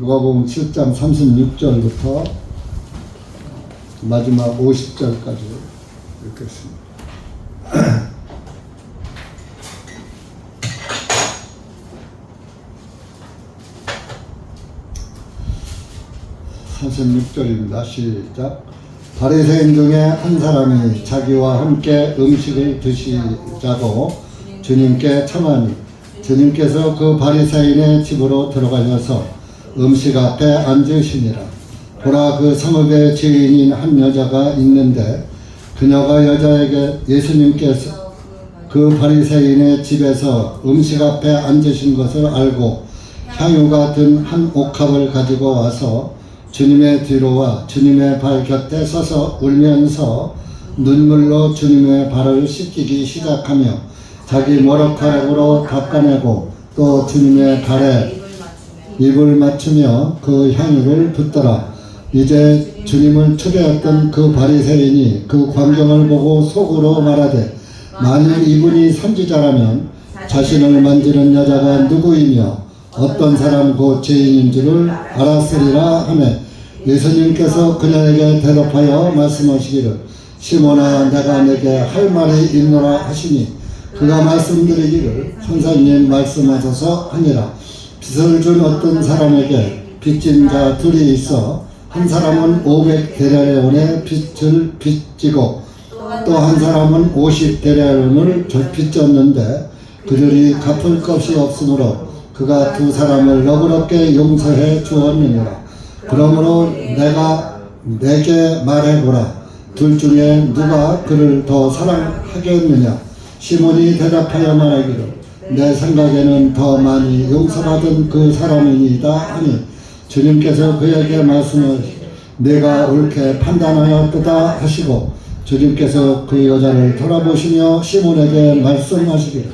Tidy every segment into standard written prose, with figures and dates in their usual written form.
누가복음 7장 36절부터 마지막 50절까지 읽겠습니다. 36절입니다. 시작. 바리새인 중에 한 사람이 자기와 함께 음식을 드시자고 주님께 청하니 주님께서 그 바리새인의 집으로 들어가셔서 음식 앞에 앉으시니라. 보라, 그 성읍에 죄인인 한 여자가 있는데 그녀가 여자에게 예수님께서 그 바리새인의 집에서 음식 앞에 앉으신 것을 알고 향유가 든 한 옥합을 가지고 와서 주님의 뒤로와 주님의 발 곁에 서서 울면서 눈물로 주님의 발을 씻기기 시작하며 자기 머리카락으로 닦아내고 또 주님의 발에 입을 맞추며 그 향유를 붓더라. 이제 주님을 추배했던 그 바리새인이 그 광경을 보고 속으로 말하되, 만일 이분이 선지자라면 자신을 만지는 여자가 누구이며 어떤 사람 곧 죄인인 줄을 알았으리라 하며, 예수님께서 그녀에게 대답하여 말씀하시기를, 시몬아, 내가 내게 할 말이 있노라 하시니 그가 말씀드리기를, 선생님 말씀하소서 하니라. 빚을 준 어떤 사람에게 빚진 자 둘이 있어 한 사람은 500데나리온의 빚을 빚지고 또 한 사람은 50데나리온을 빚졌는데 그들이 갚을 것이 없으므로 그가 두 사람을 너그럽게 용서해 주었느니라. 그러므로 내가 내게 말해보라. 둘 중에 누가 그를 더 사랑하겠느냐? 시몬이 대답하여 말하기를, 내 생각에는 더 많이 용서받은 그 사람이니이다 하니, 주님께서 그에게 말씀하시기를, 내가 옳게 판단하였도다 하시고, 주님께서 그 여자를 돌아보시며 시몬에게 말씀하시기를,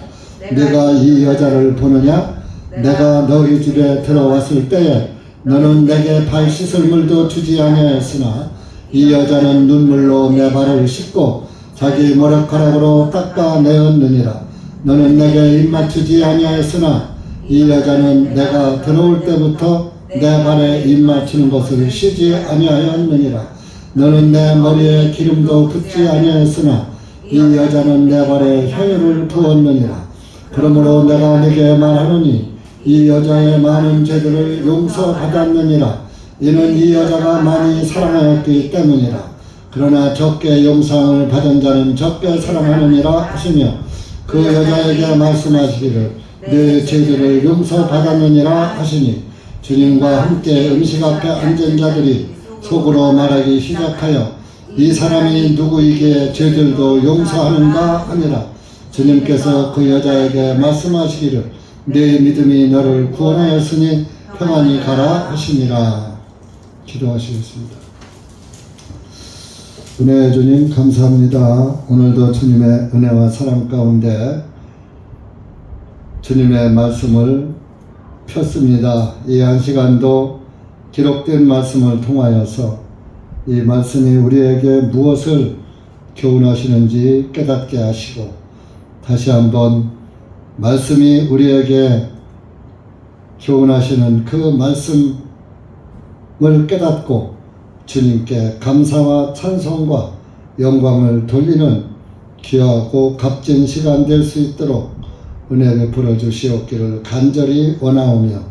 내가 이 여자를 보느냐? 내가 너희 집에 들어왔을 때에 너는 내게 발 씻을 물도 주지 아니하였으나 이 여자는 눈물로 내 발을 씻고 자기 머리카락으로 닦아내었느니라. 너는 내게 입 맞추지 아니하였으나 이 여자는 내가 들어올 때부터 내 발에 입 맞추는 것을 쉬지 아니하였느니라. 너는 내 머리에 기름도 붓지 아니하였으나 이 여자는 내 발에 향유를 부었느니라. 그러므로 내가 네게 말하노니 이 여자의 많은 죄들을 용서받았느니라. 이는 이 여자가 많이 사랑하였기 때문이라. 그러나 적게 용서를 받은 자는 적게 사랑하느니라 하시며, 그 여자에게 말씀하시기를, 내 죄들을 용서받았느니라 하시니, 주님과 함께 음식 앞에 앉은 자들이 속으로 말하기 시작하여, 이 사람이 누구이기에 죄들도 용서하는가 하니라. 주님께서 그 여자에게 말씀하시기를, 내 믿음이 너를 구원하였으니 평안히 가라 하시니라. 기도하시겠습니다. 은혜의 주님, 감사합니다. 오늘도 주님의 은혜와 사랑 가운데 주님의 말씀을 폈습니다. 이 한 시간도 기록된 말씀을 통하여서 이 말씀이 우리에게 무엇을 교훈하시는지 깨닫게 하시고, 다시 한번 말씀이 우리에게 교훈하시는 그 말씀을 깨닫고 주님께 감사와 찬송과 영광을 돌리는 귀하고 값진 시간 될 수 있도록 은혜 베풀어 주시옵기를 간절히 원하오며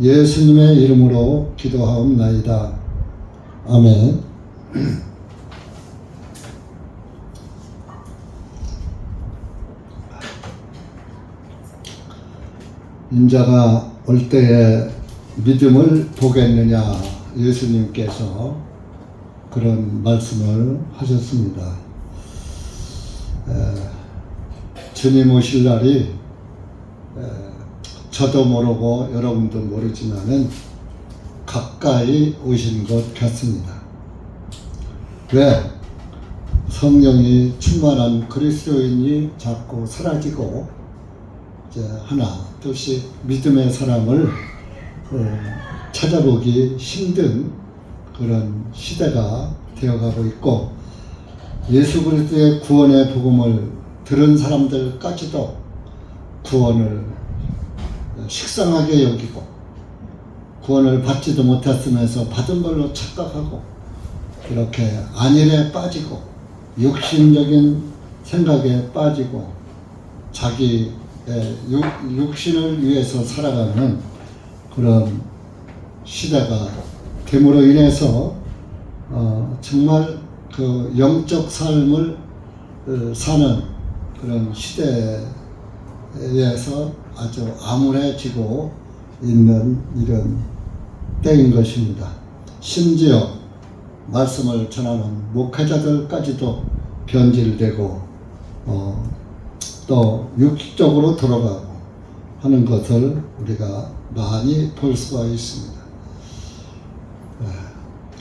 예수님의 이름으로 기도하옵나이다. 아멘. 인자가 올 때에 믿음을 보겠느냐, 예수님께서 그런 말씀을 하셨습니다. 주님 오실 날이 저도 모르고 여러분도 모르지만은 가까이 오신 것 같습니다. 왜? 성령이 충만한 그리스도인이 자꾸 사라지고 이제 하나 둘씩 믿음의 사람을 찾아보기 힘든 그런 시대가 되어가고 있고, 예수 그리스도의 구원의 복음을 들은 사람들까지도 구원을 식상하게 여기고 구원을 받지도 못했으면서 받은 걸로 착각하고 이렇게 안일에 빠지고 육신적인 생각에 빠지고 자기의 육신을 위해서 살아가는 그런 시대가 됨으로 인해서 정말 그 영적 삶을 사는 그런 시대에서 아주 암울해지고 있는 이런 때인 것입니다. 심지어 말씀을 전하는 목회자들까지도 변질되고 또 육적으로 들어가고 하는 것을 우리가 많이 볼 수가 있습니다.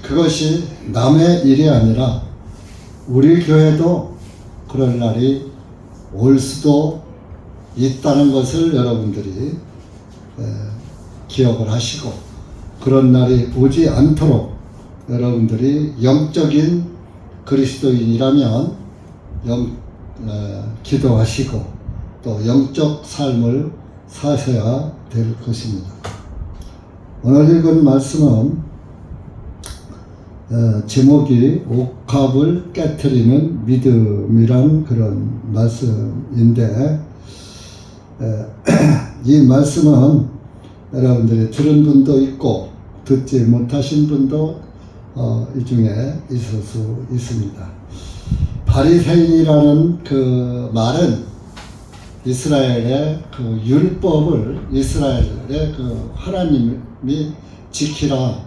그것이 남의 일이 아니라 우리 교회도 그럴 날이 올 수도 있다는 것을 여러분들이 기억을 하시고, 그런 날이 오지 않도록 여러분들이 영적인 그리스도인이라면 기도하시고 또 영적 삶을 사셔야 될 것입니다. 오늘 읽은 말씀은 제목이 옥합을 깨트리는 믿음이란 그런 말씀인데, 이 말씀은 여러분들이 들은 분도 있고 듣지 못하신 분도 이 중에 있을 수 있습니다. 바리새인이라는 그 말은 이스라엘의 그 율법을, 이스라엘의 그 하나님이 지키라,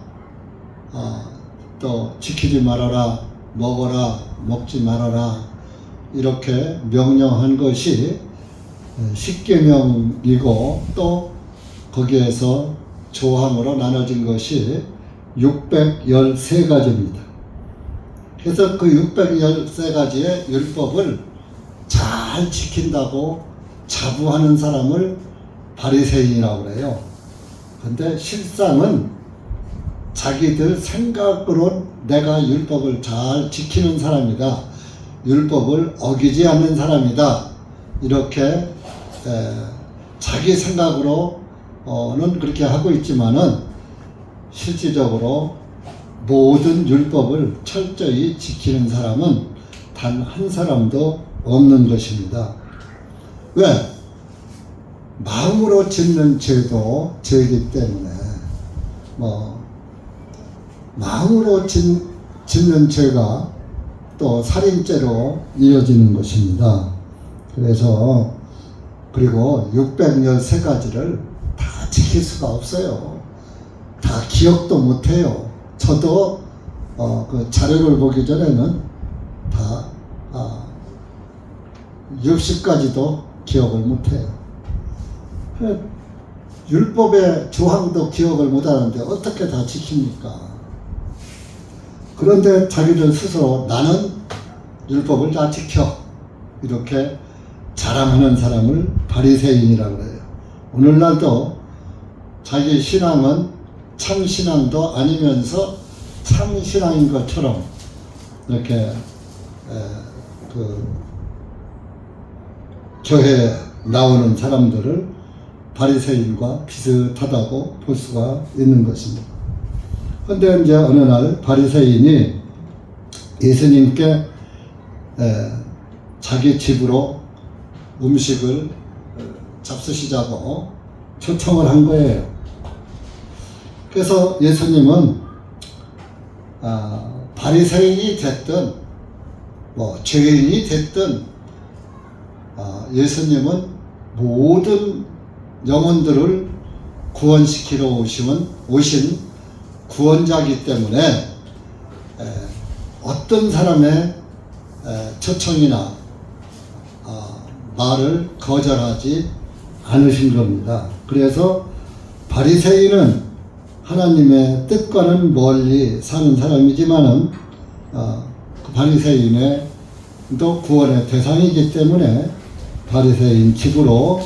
또 지키지 말아라, 먹어라, 먹지 말아라, 이렇게 명령한 것이 십계명이고, 또 거기에서 조항으로 나눠진 것이 613가지입니다. 그래서 그 613가지의 율법을 잘 지킨다고 자부하는 사람을 바리새인이라고 그래요. 근데 실상은 자기들 생각으로 내가 율법을 잘 지키는 사람이다, 율법을 어기지 않는 사람이다, 이렇게 자기 생각으로는 그렇게 하고 있지만은 실질적으로 모든 율법을 철저히 지키는 사람은 단 한 사람도 없는 것입니다. 왜? 마음으로 짓는 죄도 죄이기 때문에, 마음으로 짓는 죄가 또 살인죄로 이어지는 것입니다. 그래서 그리고 613가지를 다 지킬 수가 없어요. 다 기억도 못해요. 저도 그 자료를 보기 전에는 다 60가지도 기억을 못해요. 율법의 조항도 기억을 못하는데 어떻게 다 지킵니까? 그런데 자기들 스스로 나는 율법을 다 지켜, 이렇게 자랑하는 사람을 바리새인이라고 해요. 오늘날도 자기 신앙은 참 신앙도 아니면서 참 신앙인 것처럼 이렇게 그 교회에 나오는 사람들을 바리새인과 비슷하다고 볼 수가 있는 것입니다. 그런데 이제 어느 날 바리새인이 예수님께 자기 집으로 음식을 잡수시자고 초청을 한 거예요. 그래서 예수님은 바리새인이 됐든 죄인이 됐든 예수님은 모든 영혼들을 구원시키러 오신 구원자이기 때문에 어떤 사람의 초청이나 말을 거절하지 않으신 겁니다. 그래서 바리새인은 하나님의 뜻과는 멀리 사는 사람이지만은 그 바리새인도 구원의 대상이기 때문에 바리새인 집으로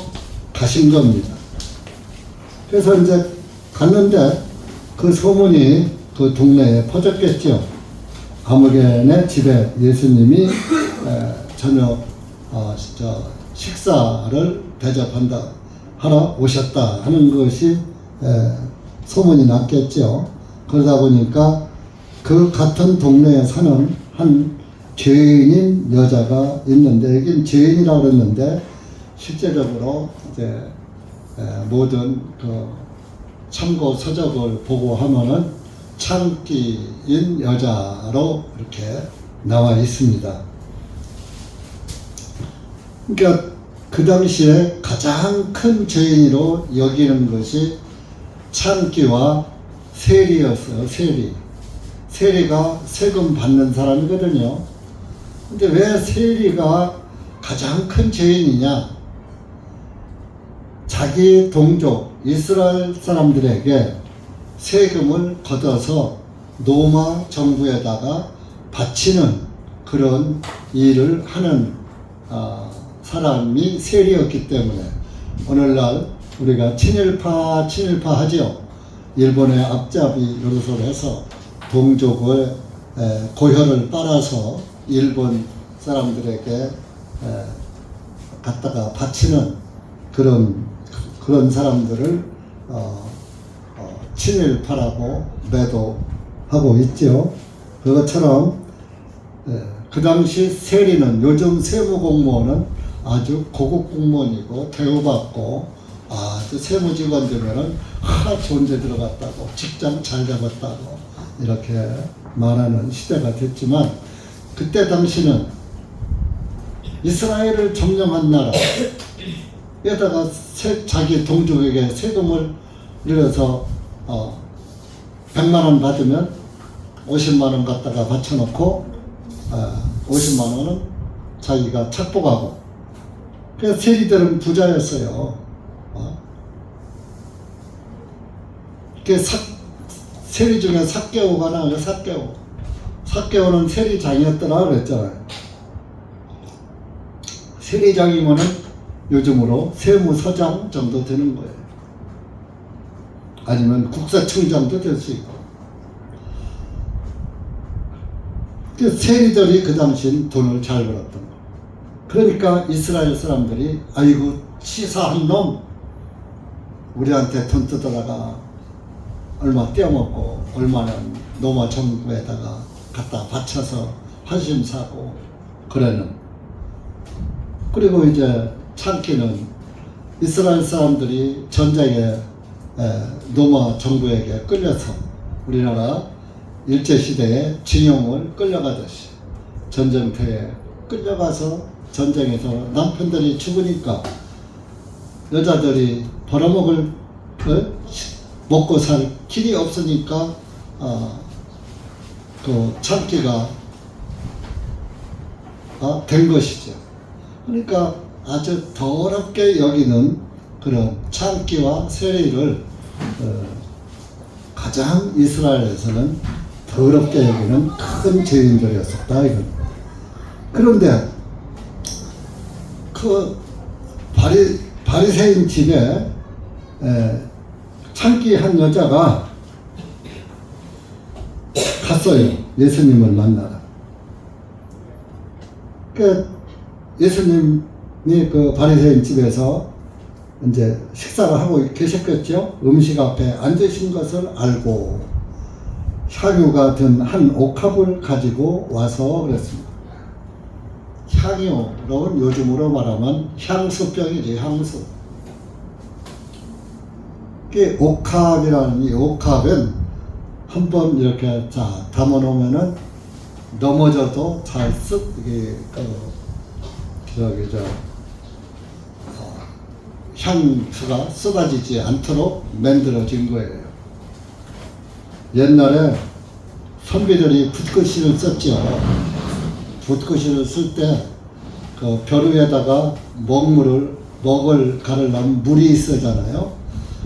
가신 겁니다. 그래서 이제 갔는데 그 소문이 그 동네에 퍼졌겠죠. 아무개네 집에 예수님이 저녁 식사를 대접한다 하러 오셨다 하는 것이 소문이 났겠죠. 그러다 보니까 그 같은 동네에 사는 한 죄인인 여자가 있는데, 여긴 죄인이라고 그랬는데 실제적으로 이제 모든 그 참고 서적을 보고 하면은 창기인 여자로 이렇게 나와 있습니다. 그러니까 그 당시에 가장 큰 죄인으로 여기는 것이 창기와 세리였어요. 세리가 세금 받는 사람이거든요. 근데 왜 세리가 가장 큰 죄인이냐? 자기 동족 이스라엘 사람들에게 세금을 걷어서 로마 정부에다가 바치는 그런 일을 하는 사람이 세리였기 때문에 오늘날 우리가 친일파 하지요. 일본의 앞잡이 노릇을 해서 동족을 고혈을 빨아서 일본 사람들에게 갖다가 바치는 그런 사람들을 친일파라고 매도하고 있죠. 그것처럼 그 당시 세리는, 요즘 세무공무원은 아주 고급 공무원이고 대우받고 아주 세무직원 되면은 좋은 데 들어갔다고, 직장 잘 잡았다고 이렇게 말하는 시대가 됐지만, 그때 당시는 이스라엘을 점령한 나라에다가 자기 동족에게 세금을 늘려서 100만원 받으면 50만원 갖다가 바쳐놓고 50만원은 자기가 착복하고, 그래서 세리들은 부자였어요. 세리 중에 삭개오가 나와요. 삭개오는 세리장이었더라 그랬잖아요. 세리장이면은 요즘으로 세무서장 정도 되는 거예요. 아니면 국사청장도 될 수 있고. 세리들이 그 당시엔 돈을 잘 벌었던 거예요. 그러니까 이스라엘 사람들이 아이고 치사한 놈, 우리한테 돈 뜯어다가 얼마 떼어먹고 얼마는 로마 정부에다가 갖다 바쳐서 환심 사고 그러는. 그리고 이제 창기는 이스라엘 사람들이 전쟁에 로마 정부에게 끌려서 우리나라 일제시대에 징용을 끌려가듯이 전쟁터에 끌려가서 전쟁에서 남편들이 죽으니까 여자들이 벌어먹을 먹고 살 길이 없으니까 그 창기가 된 것이죠. 그러니까 아주 더럽게 여기는 그런 창기와 세리를 가장 이스라엘에서는 더럽게 여기는 큰 죄인들이었었다 이건. 그런데 그 바리새인 집에 창기 한 여자가 갔어요. 예수님을 만나러. 그 예수님이 그 바리새인 집에서 이제 식사를 하고 계셨겠죠. 음식 앞에 앉으신 것을 알고 향유가 든 한 옥합을 가지고 와서 그랬습니다. 향유는 요즘으로 말하면 향수병이지, 향수. 그 옥합이라는 이 옥합은 한번 이렇게 담아놓으면은 넘어져도 잘 이게 향수가 쏟아지지 않도록 만들어진 거예요. 옛날에 선비들이 붓글씨를 썼죠. 붓글씨를 쓸 때 그 벼루에다가 먹을 가르려면 물이 있어잖아요.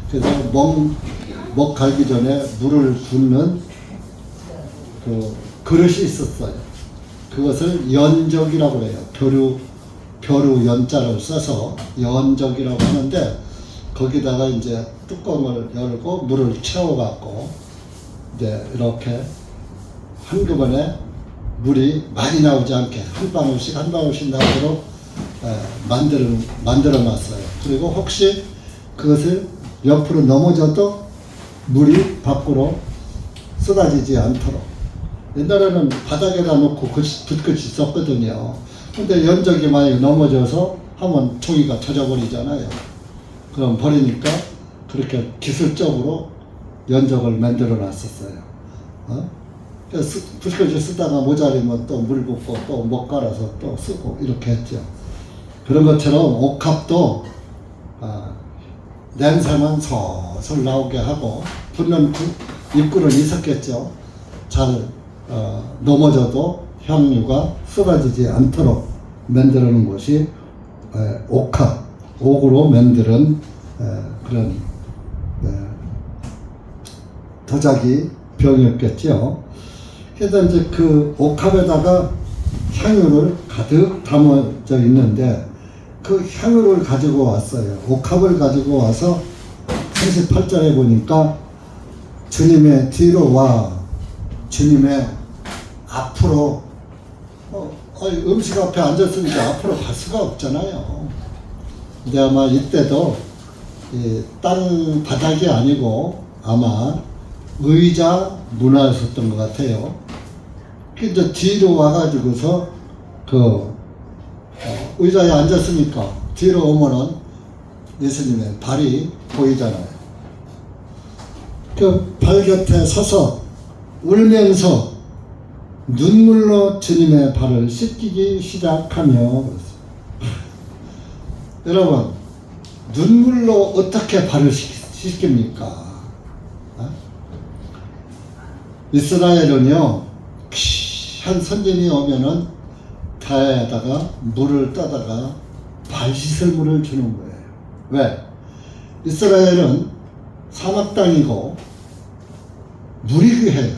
그래서 먹 갈기 전에 물을 붓는 그 그릇이 있었어요. 그것을 연적이라고 해요. 벼루 연자를 써서 연적이라고 하는데, 거기다가 이제 뚜껑을 열고 물을 채워갖고 이제 이렇게 한꺼번에 물이 많이 나오지 않게 한 방울씩 나오도록 만들어 놨어요. 그리고 혹시 그것을 옆으로 넘어져도 물이 밖으로 쏟아지지 않도록. 옛날에는 바닥에다 놓고 붓끝이 썼거든요. 근데 연적이 많이 넘어져서 하면 종이가 젖어버리잖아요. 그럼 버리니까 그렇게 기술적으로 연적을 만들어 놨었어요. 붓끝이 쓰다가 모자리면 또 물 붓고 또 못 갈아서 또 쓰고 이렇게 했죠. 그런 것처럼 옥합도 냄새만 솔솔 나오게 하고 붙는 입구는 있었겠죠. 잘 넘어져도 향유가 쏟아지지 않도록 만들어 놓은 것이 옥합, 옥으로 만드는 그런 도자기 병이었겠죠. 그래서 이제 그 옥합에다가 향유를 가득 담아져 있는데 그 향유를 가지고 왔어요. 옥합을 가지고 와서 38절에 보니까 주님의 뒤로 와 주님의 앞으로 음식 앞에 앉았으니까 앞으로 갈 수가 없잖아요. 근데 아마 이때도 땅 바닥이 아니고 아마 의자 문화였었던 것 같아요. 이제 뒤로 와가지고서 의자에 앉았으니까 뒤로 오면은 예수님의 발이 보이잖아요. 그 발 곁에 서서 울면서 눈물로 주님의 발을 씻기기 시작하며 여러분 눈물로 어떻게 발을 씻깁니까? 이스라엘은요 한 선진이 오면은 다에다가 물을 떠다가 발 씻을 물을 주는 거예요. 왜? 이스라엘은 사막 땅이고 물이 귀해요.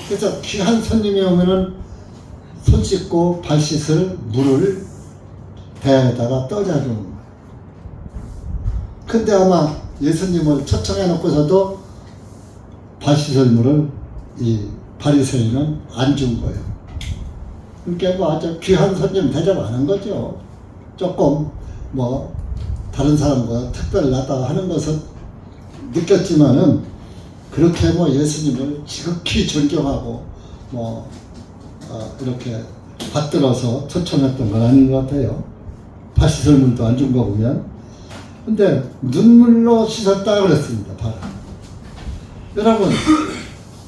그래서 귀한 손님이 오면은 손 씻고 발 씻을 물을 배에다가 떠자 주는 거예요. 근데 아마 예수님을 초청해 놓고서도 발 씻을 물을 이 바리새인은 안 준 거예요. 그러니까 뭐 아주 귀한 손님 대접 안 한 거죠. 조금 뭐 다른 사람과 특별하다 하는 것은 느꼈지만은 그렇게 뭐 예수님을 지극히 존경하고 뭐 이렇게 받들어서 초청했던 건 아닌 것 같아요. 발 씻을 물도 안 준 거 보면. 근데 눈물로 씻었다 그랬습니다. 발. 여러분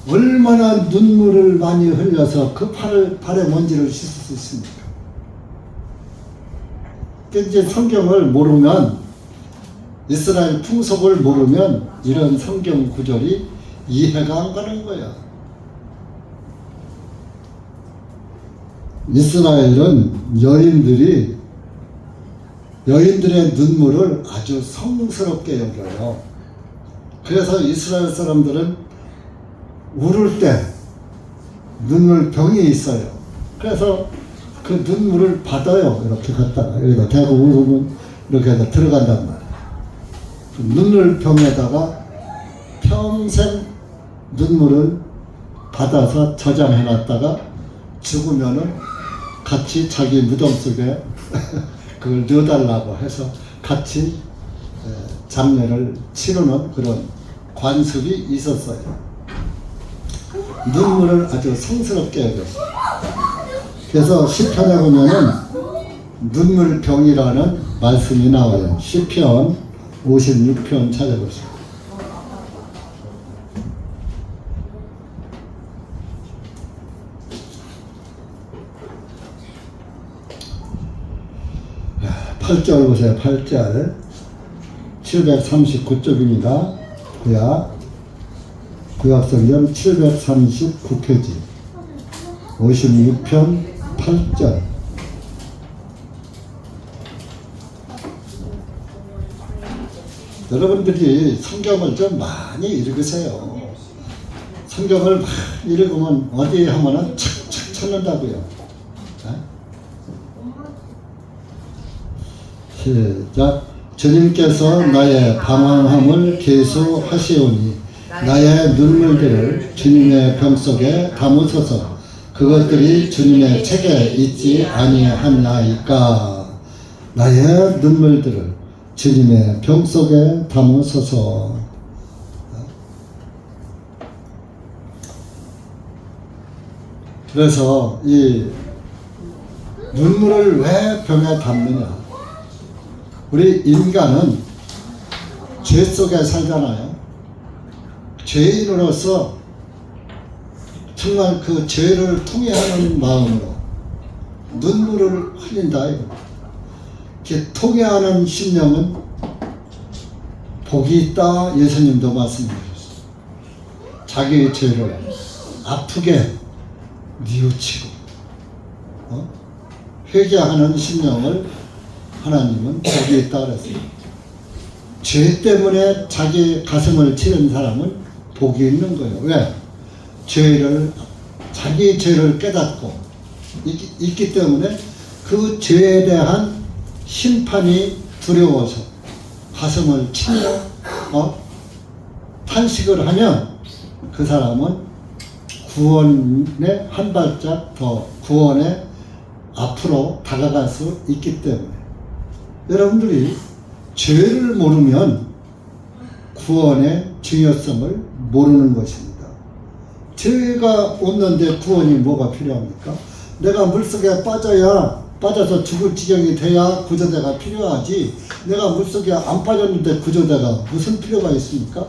얼마나 눈물을 많이 흘려서 그 발의 먼지를 씻을 수 있습니까? 이제 성경을 모르면 이스라엘 풍속을 모르면 이런 성경 구절이 이해가 안 가는 거야. 이스라엘은 여인들의 눈물을 아주 성스럽게 여겨요. 그래서 이스라엘 사람들은 울을 때 눈물병이 있어요. 그래서 그 눈물을 받아요. 이렇게 갖다가 여기다 대고 울으면 이렇게 해서 들어간단 말이에요. 그 눈물병에다가 평생 눈물을 받아서 저장해 놨다가 죽으면은 같이 자기 무덤 속에 그걸 넣어달라고 해서 같이 장례를 치르는 그런 관습이 있었어요. 눈물을 아주 성스럽게 여겼어요. 그래서 시편에 보면은 눈물병이라는 말씀이 나와요. 시편 56편 찾아보세요. 팔 절 보세요. 8절 739쪽입니다. 구약성경 739페이지 56편 8절. 여러분들이 성경을 좀 많이 읽으세요. 성경을 막 읽으면 어디 하면은 착착 찾는다고요. 시작. 주님께서 나의 방황함을 계수하시오니 나의 눈물들을 주님의 병 속에 담으소서. 그것들이 주님의 책에 있지 아니하나이까. 나의 눈물들을 주님의 병 속에 담으소서. 그래서 이 눈물을 왜 병에 담느냐? 우리 인간은 죄 속에 살잖아요. 죄인으로서 정말 그 죄를 통회하는 마음으로 눈물을 흘린다. 이렇게 통회하는 심령은 복이 있다. 예수님도 말씀하셨어요. 자기의 죄를 아프게 뉘우치고 회개하는 심령을 하나님은 복이 있다 그랬어요. 죄 때문에 자기 가슴을 치는 사람은 복이 있는 거예요. 왜? 자기 죄를 깨닫고 있기 때문에 그 죄에 대한 심판이 두려워서 가슴을 치며 탄식을 하면 그 사람은 구원에 한 발짝 더 구원에 앞으로 다가갈 수 있기 때문에 여러분들이 죄를 모르면 구원의 중요성을 모르는 것입니다. 죄가 없는데 구원이 뭐가 필요합니까? 내가 물속에 빠져서 죽을 지경이 돼야 구조대가 필요하지, 내가 물속에 안 빠졌는데 구조대가 무슨 필요가 있습니까?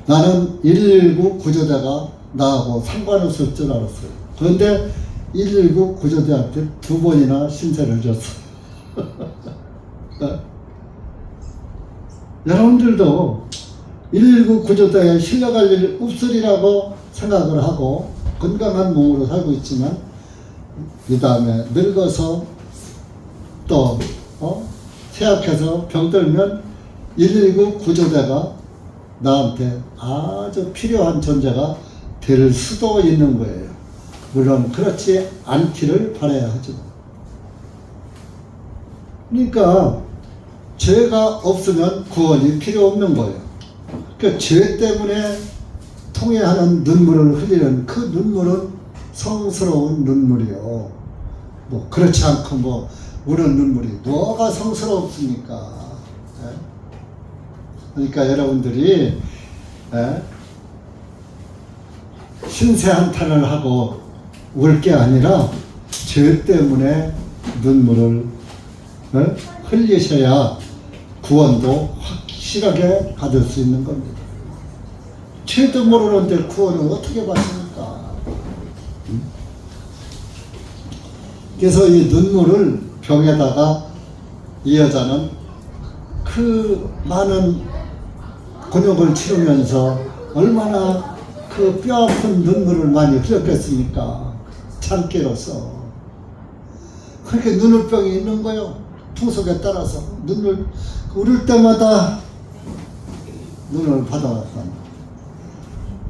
나는 119 구조대가 나하고 상관없을 줄 알았어요. 그런데 119 구조대한테 2번이나 신세를 졌어요. 여러분들도 119 구조대에 실려갈 일 없으리라고 생각을 하고 건강한 몸으로 살고 있지만 그 다음에 늙어서 또 쇠약해서 병들면 119 구조대가 나한테 아주 필요한 존재가 될 수도 있는 거예요. 물론 그렇지 않기를 바라야 하죠. 그러니까 죄가 없으면 구원이 필요 없는 거예요. 그 죄 때문에 통회하는 눈물을 흘리는 그 눈물은 성스러운 눈물이요. 뭐 그렇지 않고 우는 눈물이 뭐가 성스럽습니까? 그러니까 여러분들이 신세 한탄을 하고 울 게 아니라 죄 때문에 눈물을 흘리셔야 구원도 확실하게 받을 수 있는 겁니다. 죄도 모르는데 구원을 어떻게 받습니까? 그래서 이 눈물을 병에다가 이 여자는 그 많은 곤욕을 치르면서 얼마나 그 뼈아픈 눈물을 많이 흘렸겠습니까? 참깨로서. 그렇게 눈물병이 있는 거요. 풍속에 따라서 눈을 울을 때마다 눈을 받아왔다.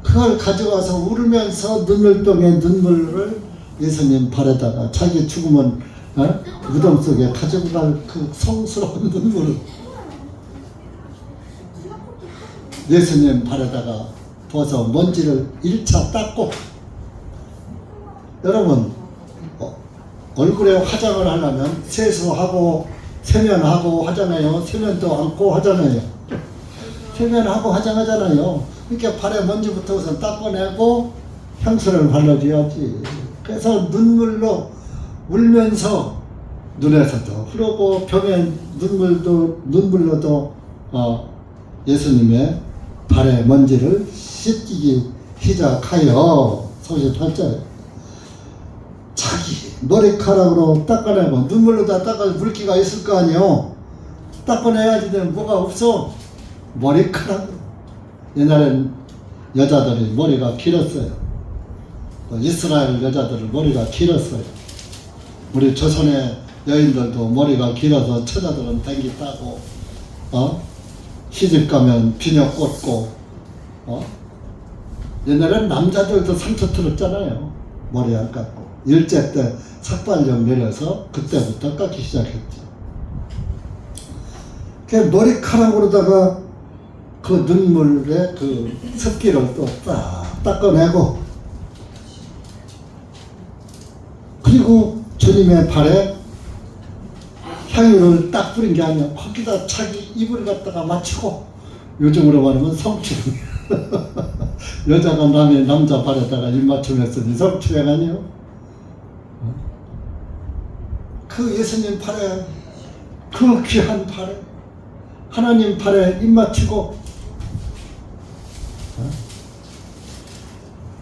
그걸 가져와서 울면서 눈물병의 눈물을 예수님 발에다가 자기 죽으면 무덤 속에 가지고 갈 그 성스러운 눈물을 예수님 발에다가 부어서 먼지를 1차 닦고, 여러분 얼굴에 화장을 하려면 세수하고 세면하고 하잖아요. 세면도 안고 하잖아요. 세면하고 화장하잖아요. 이렇게 발에 먼지부터 우선 닦아내고 향수를 발라줘야지. 그래서 눈물로 울면서 눈에서도 흐르고 병에 눈물로도 예수님의 발에 먼지를 씻기기 시작하여 38절 자기 머리카락으로 닦아내고 눈물로 다 닦아서 물기가 있을 거 아니에요. 닦아내야지 되면 뭐가 없어. 머리카락으로. 옛날엔 여자들이 머리가 길었어요. 이스라엘 여자들은 머리가 길었어요. 우리 조선의 여인들도 머리가 길어서 처자들은 댕기 따고 시집 가면 비녀 꽂고 옛날엔 남자들도 상처 틀었잖아요. 머리 안 깎고. 일제 때 삭발령 내려서 그때부터 깎기 시작했죠. 그 머리카락으로다가 그 눈물의 그 습기를 또 딱 닦아내고, 그리고 주님의 발에 향유를 딱 뿌린 게 아니라 거기다 자기 입을 갖다가 맞추고, 요즘으로 말하면 성추 여자가 남자 발에다가 입맞춤했으니 성추행 아니요? 그 예수님 팔에, 그 귀한 팔에, 하나님 팔에 입맞추고,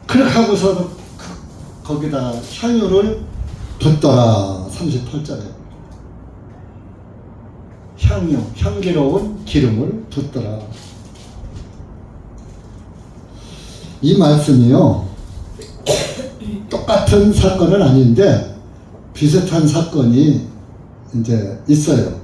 그렇게 하고서 거기다 향유를 붓더라. 38절에 향유, 향기로운 기름을 붓더라. 이 말씀이요, 똑같은 사건은 아닌데 비슷한 사건이 이제 있어요.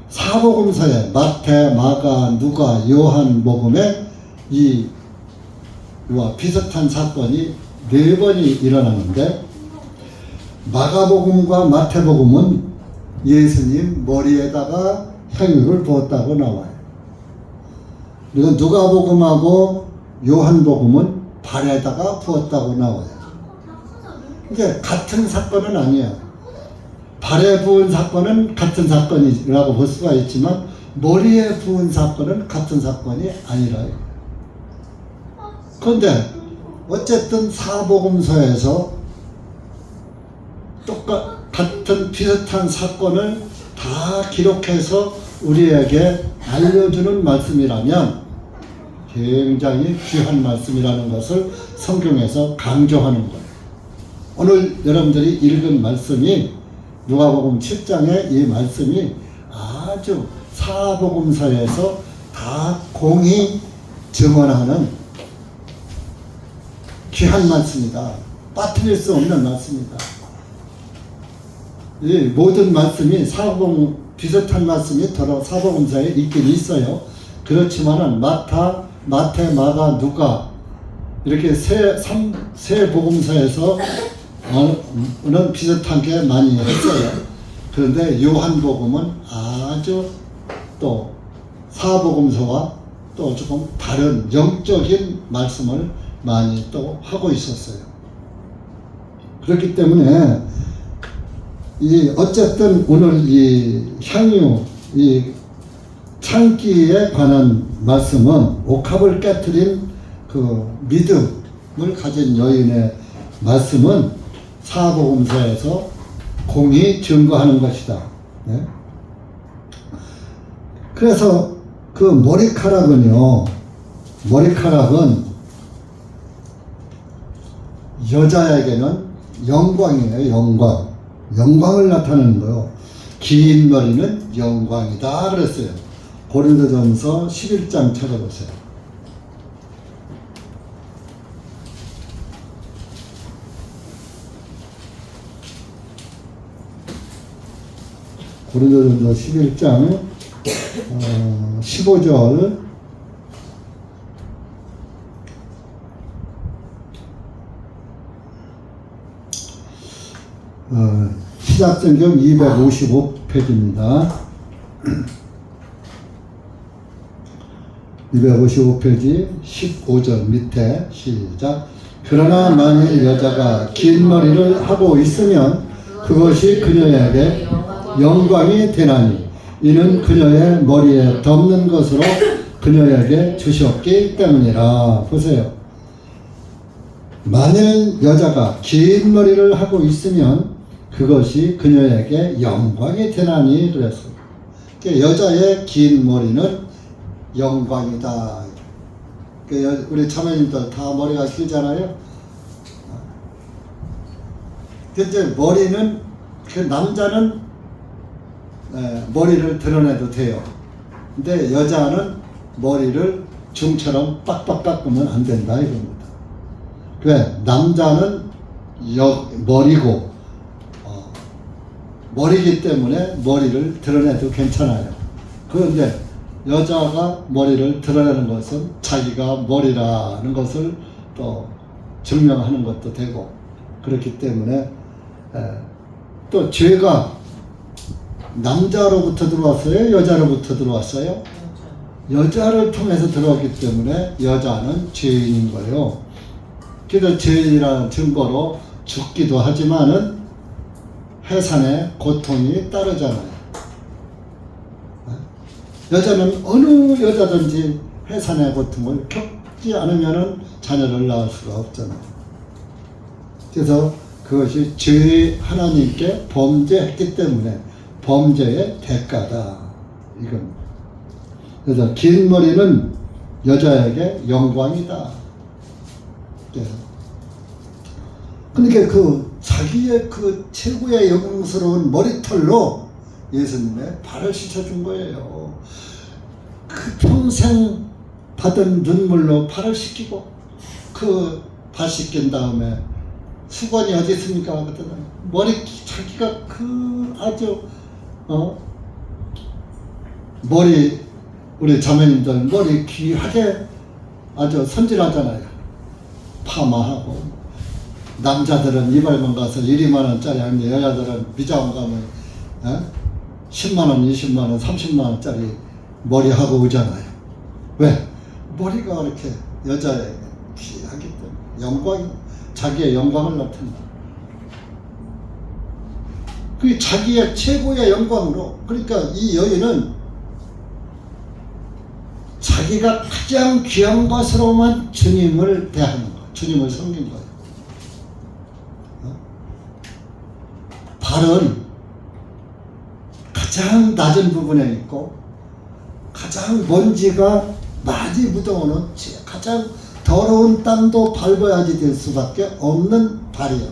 사복음서에 마태, 마가, 누가, 요한복음에 이와 비슷한 사건이 4번이 일어나는데, 마가복음과 마태복음은 예수님 머리에다가 향유를 부었다고 나와요. 그리고 누가복음하고 요한복음은 발에다가 부었다고 나와요. 이게 같은 사건은 아니야. 발에 부은 사건은 같은 사건이라고 볼 수가 있지만 머리에 부은 사건은 같은 사건이 아니라요. 그런데 어쨌든 사복음서에서 같은 비슷한 사건을 다 기록해서 우리에게 알려주는 말씀이라면 굉장히 귀한 말씀이라는 것을 성경에서 강조하는 거예요. 오늘 여러분들이 읽은 말씀이 누가복음 7장의 이 말씀이 아주 사복음서에서 다 공히 증언하는 귀한 말씀이다. 빠뜨릴 수 없는 말씀이다. 이 모든 말씀이 비슷한 말씀이 더러 사복음서에 있긴 있어요. 그렇지만은 마태, 마가, 누가 이렇게 세 복음서에서 는 비슷한 게 많이 했어요. 그런데 요한복음은 아주 또 사복음서와 또 조금 다른 영적인 말씀을 많이 또 하고 있었어요. 그렇기 때문에 어쨌든 오늘 이 향유, 이 창기에 관한 말씀은 옥합을 깨트린 그 믿음을 가진 여인의 말씀은 사복음서에서 공히 증거하는 것이다. 네? 그래서 그 머리카락은 여자에게는 영광이에요. 영광을 나타내는 거요. 긴 머리는 영광이다 그랬어요. 고린도전서 11장 찾아보세요. 고린도전서 11장 15절 시작성경 255페이지입니다. 255페이지 15절 밑에 시작. 그러나 만일 여자가 긴 머리를 하고 있으면 그것이 그녀에게 영광이 되나니 이는 그녀의 머리에 덮는 것으로 그녀에게 주셨기 때문이라. 보세요. 만일 여자가 긴 머리를 하고 있으면 그것이 그녀에게 영광이 되나니 그랬어요. 여자의 긴 머리는 영광이다. 우리 자매님들 다 머리가 길잖아요. 근데 머리는 남자는 머리를 드러내도 돼요. 근데 여자는 머리를 중처럼 빡빡 깎으면 안 된다 이겁니다. 왜? 남자는 머리기 때문에 머리를 드러내도 괜찮아요. 그런데 여자가 머리를 드러내는 것은 자기가 머리라는 것을 또 증명하는 것도 되고, 그렇기 때문에 또 죄가 남자로부터 들어왔어요? 여자로부터 들어왔어요? 여자를 통해서 들어왔기 때문에 여자는 죄인인 거예요. 그래서 죄인이라는 증거로 죽기도 하지만은 해산의 고통이 따르잖아요. 여자는 어느 여자든지 해산의 고통을 겪지 않으면 자녀를 낳을 수가 없잖아요. 그래서 그것이 죄의 하나님께 범죄했기 때문에 범죄의 대가다. 이건. 그래서 긴 머리는 여자에게 영광이다. 네. 그러니까 그 자기의 그 최고의 영광스러운 머리털로 예수님의 발을 씻어준 거예요. 그 평생 받은 눈물로 발을 씻기고 그 발 씻긴 다음에 수건이 어디 있습니까? 그랬더니 머리 자기가 그 아주 머리 우리 자매님들 머리 귀하게 아주 선질하잖아요. 파마하고 남자들은 이발만 가서 1~2만원짜리 하는데 여자들은 미장원 가면 10만원, 20만원, 30만원짜리 머리 하고 오잖아요. 왜? 머리가 이렇게 여자에게 귀하기 때문에 영광이 자기의 영광을 나타낸다. 그 자기의 최고의 영광으로 그러니까 이 여인은 자기가 가장 귀한 것으로만 주님을 대하는 거예요. 주님을 섬긴 거예요. 발은 가장 낮은 부분에 있고 가장 먼지가 많이 묻어오는 가장 더러운 땅도 밟아야지 될 수밖에 없는 발이에요.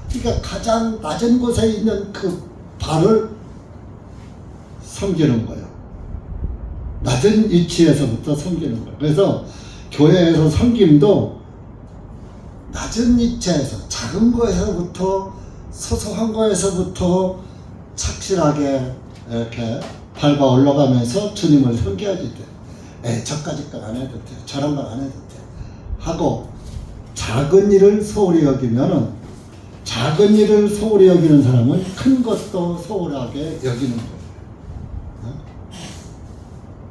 그러니까 가장 낮은 곳에 있는 그 발을 섬기는 거예요. 낮은 위치에서부터 섬기는 거예요. 그래서 교회에서 섬김도 낮은 위치에서 작은 거에서부터 소소한 거에서부터 착실하게 이렇게 밟아 올라가면서 주님을 섬겨야지 돼. 저까지 건 안 해도 돼. 저런 건 안 해도 돼. 하고 작은 일을 소홀히 여기면은 작은 일을 소홀히 여기는 사람은 큰 것도 소홀하게 여기는 거예요.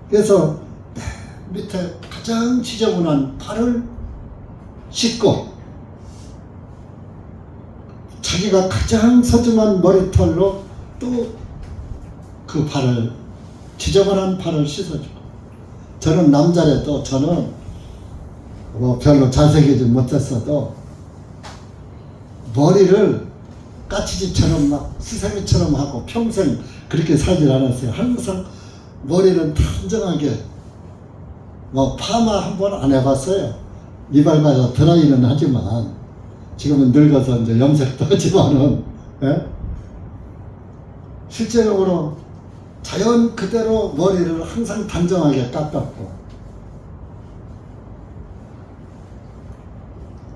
그래서 밑에 가장 지저분한 발을 씻고 자기가 가장 소중한 머리털로 또 그 발을 지저분한 발을 씻어주고 저는 남자라도 저는 뭐 별로 잘생기지 못했어도 머리를 까치집처럼 막 수세미처럼 하고 평생 그렇게 살질 않았어요. 항상 머리는 단정하게 뭐 파마 한번 안 해봤어요. 이발가서 드라이는 하지만 지금은 늙어서 이제 염색도 하지만은 실제적으로 자연 그대로 머리를 항상 단정하게 깎았고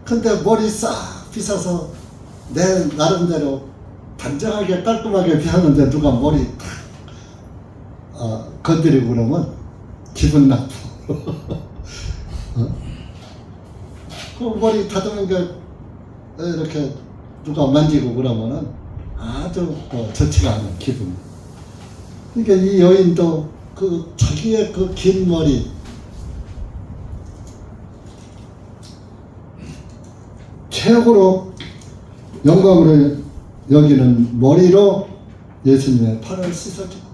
근데 머리 싹 빗어서 내 나름대로 단정하게 깔끔하게 빗었는데 누가 머리 탁 건드리고 그러면 기분 나빠. 그 머리 다듬은 게 이렇게 누가 만지고 그러면은 아주 좋지가 않은 기분. 그러니까 이 여인도 그 자기의 그 긴 머리 최고로 영광으로 여기는 머리로 예수님의 팔을 씻어주고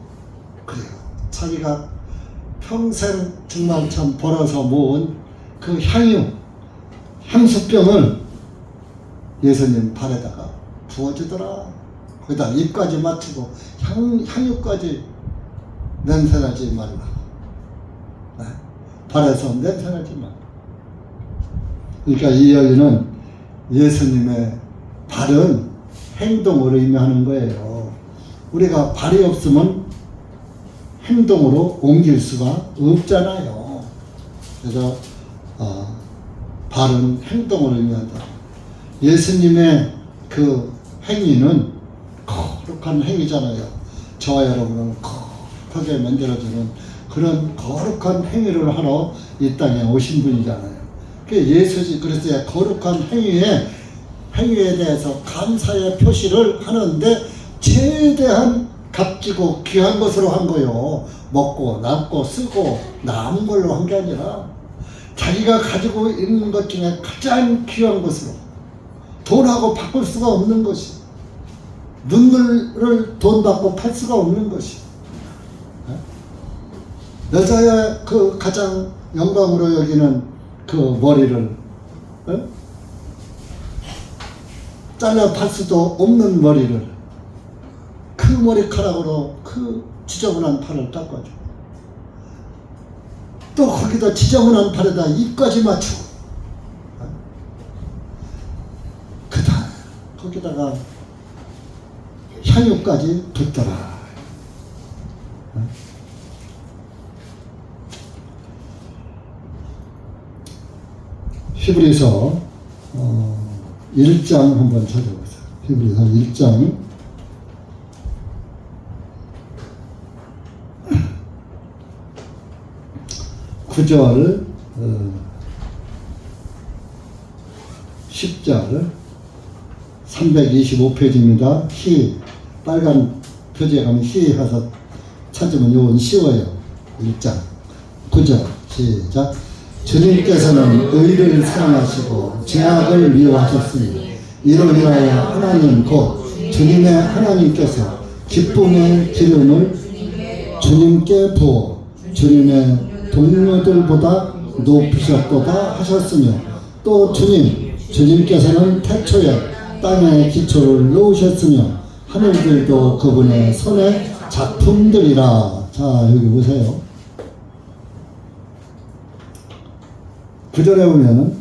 그래요. 자기가 평생 정말 참 벌어서 모은 그 향수병을 예수님 발에다가 부어주더라. 거기다 입까지 맞추고 향유까지 냄새나지 말라. 네? 발에서 냄새나지 말라. 그러니까 이 여인은 예수님의 발은 행동을 의미하는 거예요. 우리가 발이 없으면 행동으로 옮길 수가 없잖아요. 그래서 발은 행동을 의미한다. 예수님의 그 행위는 거룩한 행위잖아요. 저와 여러분을 거룩하게 만들어주는 그런 거룩한 행위를 하러 이 땅에 오신 분이잖아요. 그래서 거룩한 행위에 대해서 감사의 표시를 하는데 최대한 값지고 귀한 것으로 한 거요. 먹고 남고 쓰고 남은 걸로 한 게 아니라 자기가 가지고 있는 것 중에 가장 귀한 것으로 돈하고 바꿀 수가 없는 것이 눈물을 돈 받고 팔 수가 없는 것이 여자의 그 가장 영광으로 여기는 그 머리를 잘라 팔 수도 없는 머리를 그 머리카락으로 그 지저분한 팔을 닦아줘. 또 거기다 지저분한 팔에다 입까지 맞추고 그 다음 거기다가 향유까지 붓더라. 히브리서 1장 한번 찾아보세요. 히브리서 1장 9절 10절 325페이지입니다. 빨간 표지에 가면 해서 찾으면 요건 쉬워요. 1장 9절 시작. 주님께서는 의를 사랑하시고 죄악을 미워하셨으니 이로 인하여 하나님 곧 주님의 하나님께서 기쁨의 기름을 주님께 부어 주님의 동료들보다 높으셨도다 하셨으며 또 주님께서는 태초에 땅에 기초를 놓으셨으며 하늘들도 그분의 손의 작품들이라. 자, 여기 보세요. 9절에 보면은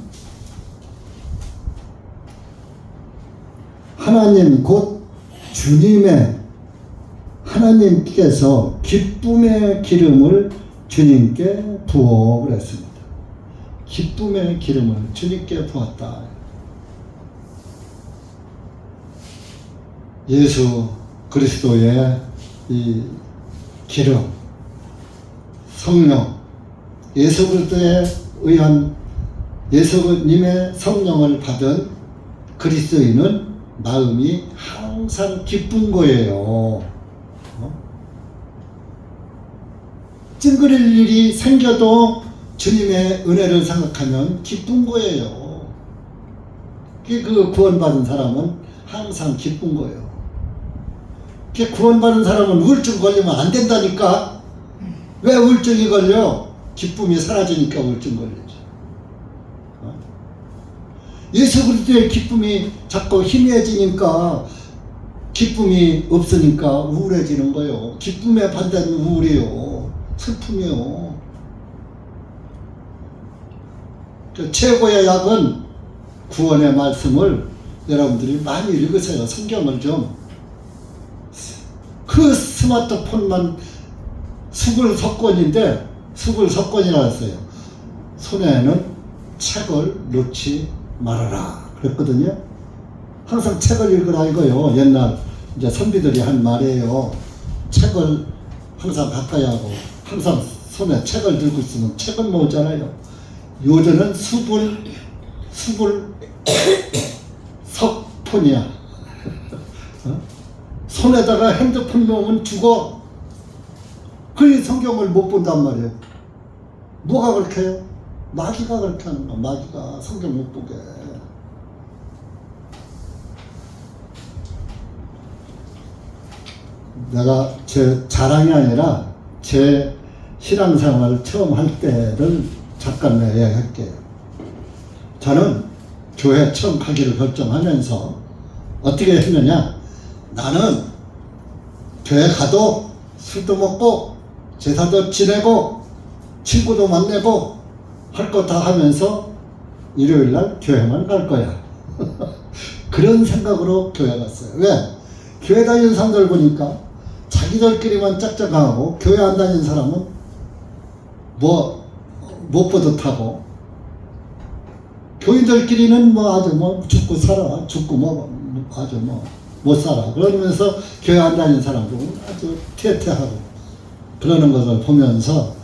하나님 곧 주님의 하나님께서 기쁨의 기름을 주님께 부어 그랬습니다. 기쁨의 기름을 주님께 부었다. 예수 그리스도의 이 기름, 성령, 예수 그리스도에 의한 예수님의 성령을 받은 그리스도인은 마음이 항상 기쁜 거예요. 찡그릴 일이 생겨도 주님의 은혜를 생각하면 기쁜 거예요. 그 구원받은 사람은 항상 기쁜 거예요. 구원받은 사람은 우울증 걸리면 안 된다니까. 왜 우울증이 걸려? 기쁨이 사라지니까 우울증 걸리죠. 예수 그리스도의 기쁨이 자꾸 희미해지니까 기쁨이 없으니까 우울해지는 거예요. 기쁨의 반대는 우울이에요. 슬픔이요. 최고의 약은 구원의 말씀을 여러분들이 많이 읽으세요. 성경을 좀. 그 스마트폰만 수불석권인데 수불석권이라 했어요. 손에는 책을 놓지 말아라 그랬거든요. 항상 책을 읽으라 이거요. 옛날 이제 선비들이 한 말이에요. 책을 항상 가까이 하고 항상 손에 책을 들고 있으면 책은 모으잖아요. 요즘은 석폰이야. 손에다가 핸드폰 놓으면 죽어. 그러니 성경을 못 본단 말이에요. 뭐가 그렇게 해요? 마귀가 그렇게 하는 거야. 마귀가 성경 못 보게. 내가 제 자랑이 아니라 제 신앙생활을 처음 할 때를 잠깐 이야기할게요. 저는 교회 처음 가기를 결정하면서 어떻게 했느냐. 나는 교회 가도 술도 먹고 제사도 지내고 친구도 만나고 할 거 다 하면서 일요일날 교회만 갈 거야. 그런 생각으로 교회 갔어요. 왜? 교회 다니는 사람들 보니까 자기들끼리만 짝짝하고 교회 안 다니는 사람은 못 뿌듯하고 교인들끼리는 아주 죽고 살아. 죽고 아주 못 살아. 그러면서 교회 안 다니는 사람들은 아주 퇴퇴하고 그러는 것을 보면서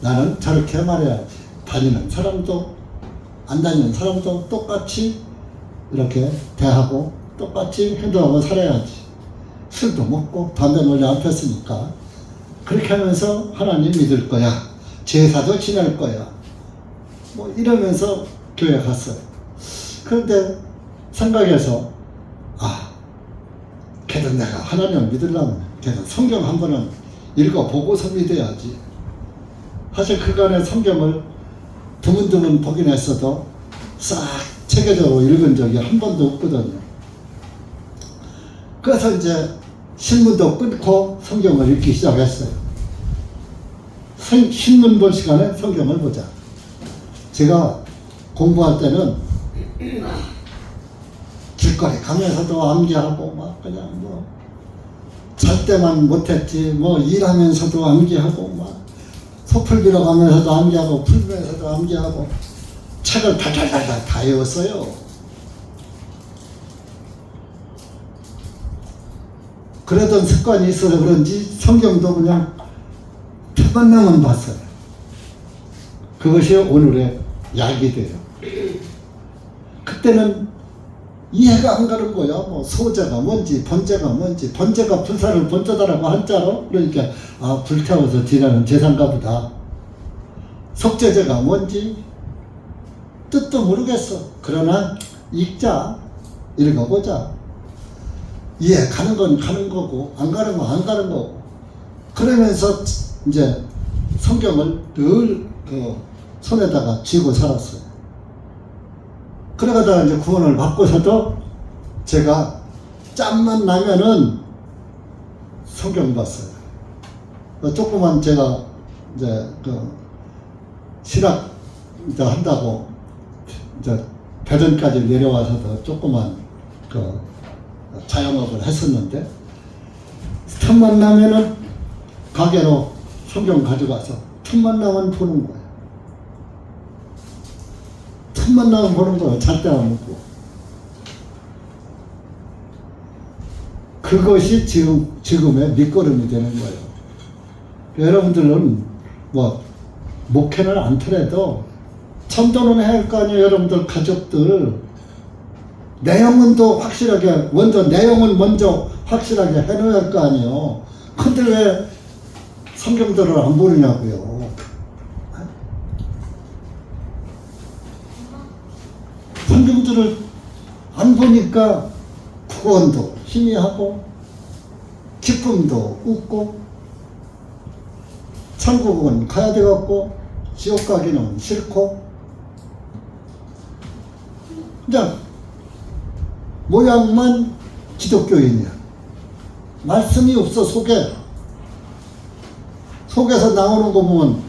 나는 저렇게 말해야지. 다니는 사람도 안 다니는 사람도 똑같이 이렇게 대하고 똑같이 행동하고 살아야지. 술도 먹고 담배 멀리 안 폈으니까 그렇게 하면서 하나님 믿을 거야. 제사도 지낼 거야. 이러면서 교회 갔어요. 그런데 생각해서 걔는 내가 하나님을 믿으려면 걔는 성경 한 번은 읽어보고서 믿어야지. 사실 그간의 성경을 드문드문 보긴 했어도 싹 체계적으로 읽은 적이 한 번도 없거든요. 그래서 이제 신문도 끊고 성경을 읽기 시작했어요. 신문 볼 시간에 성경을 보자. 제가 공부할 때는 길거리 가면서도 암기하고 막 그냥 뭐 잘 때만 못했지 뭐 일하면서도 암기하고 막 소풀 빌어 가면서도 암기하고 풀면서도 암기하고 책을 달달달달 다 외웠어요. 그러던 습관이 있어서 그런지 성경도 그냥 틈만 나면 봤어요. 그것이 오늘의 약이 돼요. 그때는 이해가 안 가는 거야. 뭐 소재가 뭔지 번제가 뭔지, 번제가 불사를 번제다라고 한자로, 그러니까 아 불태워서 지나는 제사인가 보다. 속죄제가 뭔지 뜻도 모르겠어. 그러나 읽자, 읽어보자. 이해 가는 건 가는 거고 안 가는 건 안 가는 거고. 그러면서 이제 성경을 늘 그 손에다가 쥐고 살았어요. 그러다가 이제 구원을 받고서도 제가 짬만 나면은 성경 봤어요. 조그만 제가 이제 그 신학 이제 한다고 이제 대전까지 내려와서도 조그만 그 자영업을 했었는데 틈만 나면은 가게로 성경 가져가서 틈만 나면 보는 거예요. 틈만 나면 보는 거예요. 잘 때만 먹고. 그것이 지금의 밑거름이 되는 거예요. 여러분들은 뭐 목회는 않더라도 전도는 해야 할 거 아니에요. 여러분들 가족들 내용은 또 확실하게 먼저 내용을 먼저 확실하게 해놓아야 할 거 아니에요. 근데 왜 성경들을 안 보느냐고요. 성경들을 안 보니까 구원도 희미하고 기쁨도 없고 천국은 가야 되겠고 지옥 가기는 싫고 그냥 모양만 기독교인이야. 말씀이 없어. 속에서 나오는 거 보면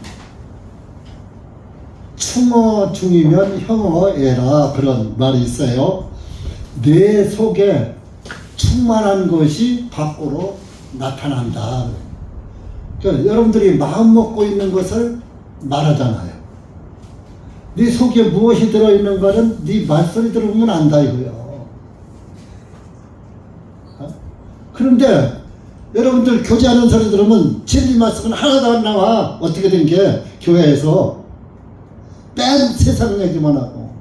충어 중이면 형어애라 그런 말이 있어요. 뇌 속에 충만한 것이 밖으로 나타난다. 그러니까 여러분들이 마음 먹고 있는 것을 말하잖아요. 네 속에 무엇이 들어있는 거는 네 말소리 들어보면 안다 이거요. 그런데 여러분들 교제하는 소리 들으면 진리 말씀은 하나도 안 나와. 어떻게 된 게 교회에서 뺀 세상 얘기만 하고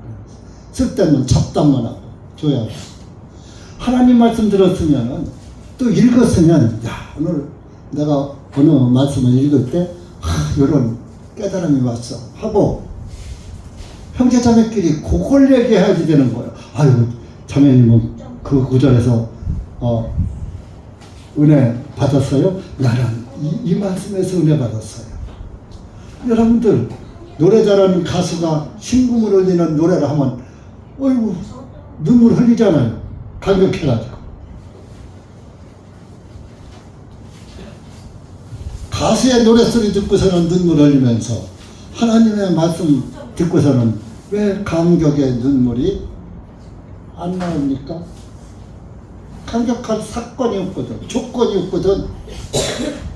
쓸데없는 잡담만 하고 교회하고 하나님 말씀 들었으면 또 읽었으면 야 오늘 내가 어느 말씀을 읽을 때 이런 깨달음이 왔어 하고 형제자매끼리 그걸 얘기해야지 되는 거예요. 아유 자매님은 그 구절에서 은혜 받았어요? 나는 이 말씀에서 은혜 받았어요. 여러분들 노래 잘하는 가수가 신금을 흘리는 노래를 하면 어이구 눈물 흘리잖아요. 감격해가지고. 가수의 노래소리 듣고서는 눈물 흘리면서 하나님의 말씀 듣고서는 왜 감격의 눈물이 안 나옵니까? 감격할 사건이 없거든. 조건이 없거든.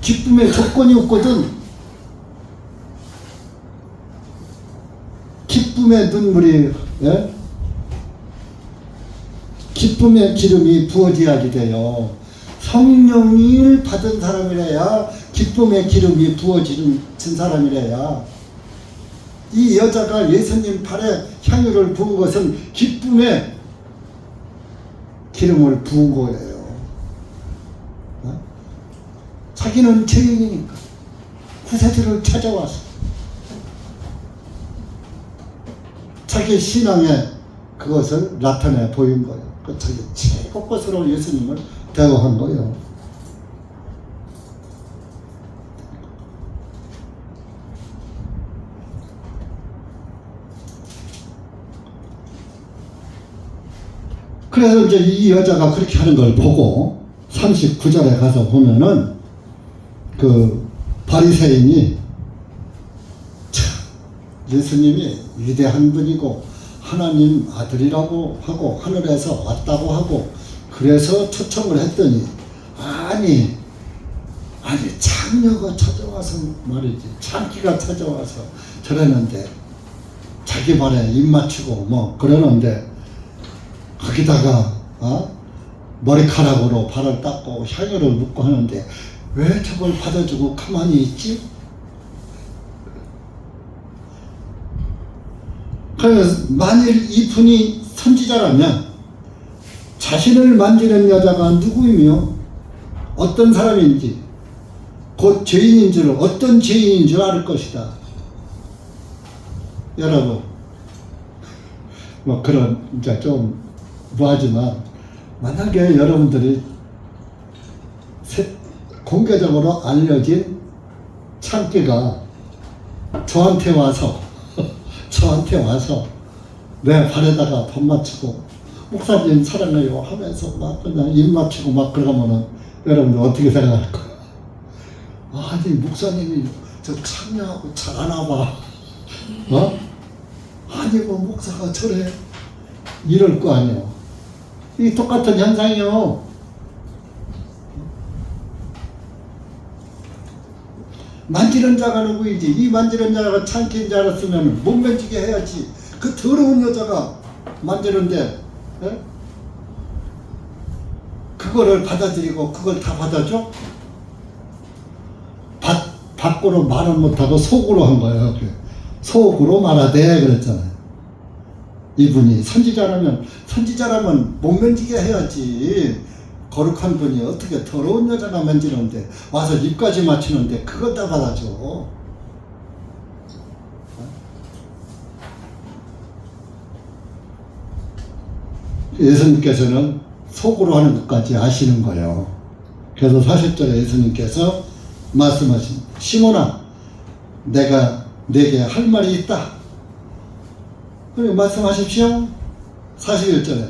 기쁨의 조건이 없거든. 기쁨의 눈물이 기쁨의 기름이 부어져야지 돼요. 성령을 받은 사람이래야 기쁨의 기름이 부어진 사람이래야. 이 여자가 예수님 발에 향유를 부은 것은 기쁨의 기름을 부은 거예요. 자기는 죄인이니까 구세주를 찾아와서 자기 신앙의 그것을 나타내 보인 거예요. 그 자기 최고 것으로 예수님을 대우한 거예요. 그래서 이제 이 여자가 그렇게 하는 걸 보고 39절에 가서 보면은 그 바리새인이 참 예수님이 위대한 분이고 하나님 아들이라고 하고 하늘에서 왔다고 하고 그래서 초청을 했더니 아니 창녀가 찾아와서 말이지 창기가 찾아와서 저랬는데 자기 말에 입 맞추고 뭐 그러는데 거기다가 머리카락으로 발을 닦고 향유를 묻고 하는데 왜 저걸 받아주고 가만히 있지? 그래서 만일 이분이 선지자라면 자신을 만지는 여자가 누구이며 어떤 사람인지 곧 죄인인 줄 어떤 죄인인 줄 알 것이다. 여러분 뭐 그런 이제 좀 뭐하지만 만약에 여러분들이 공개적으로 알려진 창기가 저한테 와서 내 발에다가 밥 맞추고 목사님 사랑해요 하면서 막 그냥 입 맞추고 막 그러면은 여러분들 어떻게 생각할 거예요? 아니 목사님이 저 창녀하고 잘 아나 봐. 아니 뭐 목사가 저래 이럴 거 아니에요. 이 똑같은 현상이요. 만지는 자가 누구이지? 이 만지는 자가 창기인 줄 알았으면 못 만지게 해야지. 그 더러운 여자가 만지는데 그거를 받아들이고 그걸 다 받아줘? 밖으로 말은 못하고 속으로 한 거예요. 속으로 말하되 그랬잖아요. 이분이 선지자라면 못 만지게 해야지. 거룩한 분이 어떻게 더러운 여자가 만지는데 와서 입까지 맞추는데 그것 다 받아줘. 예수님께서는 속으로 하는 것까지 아시는 거예요. 그래서 40절에 예수님께서 말씀하신 시몬아 내가 네게 할 말이 있다. 그리고 말씀하십시오. 41절에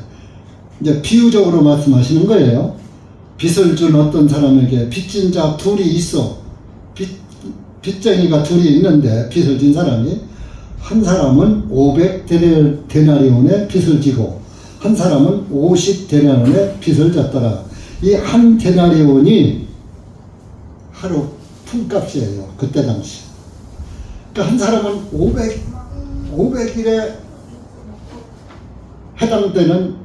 이제 비유적으로 말씀하시는 거예요. 빚을 준 어떤 사람에게 빚진 자 둘이 있어. 빚쟁이가 둘이 있는데 빚을 진 사람이 한 사람은 500데나리온의 빚을 지고 한 사람은 50데나리온의 빚을 졌더라. 이 한 데나리온이 하루 품값이에요. 그때 당시. 그러니까 한 사람은 500일에 해당되는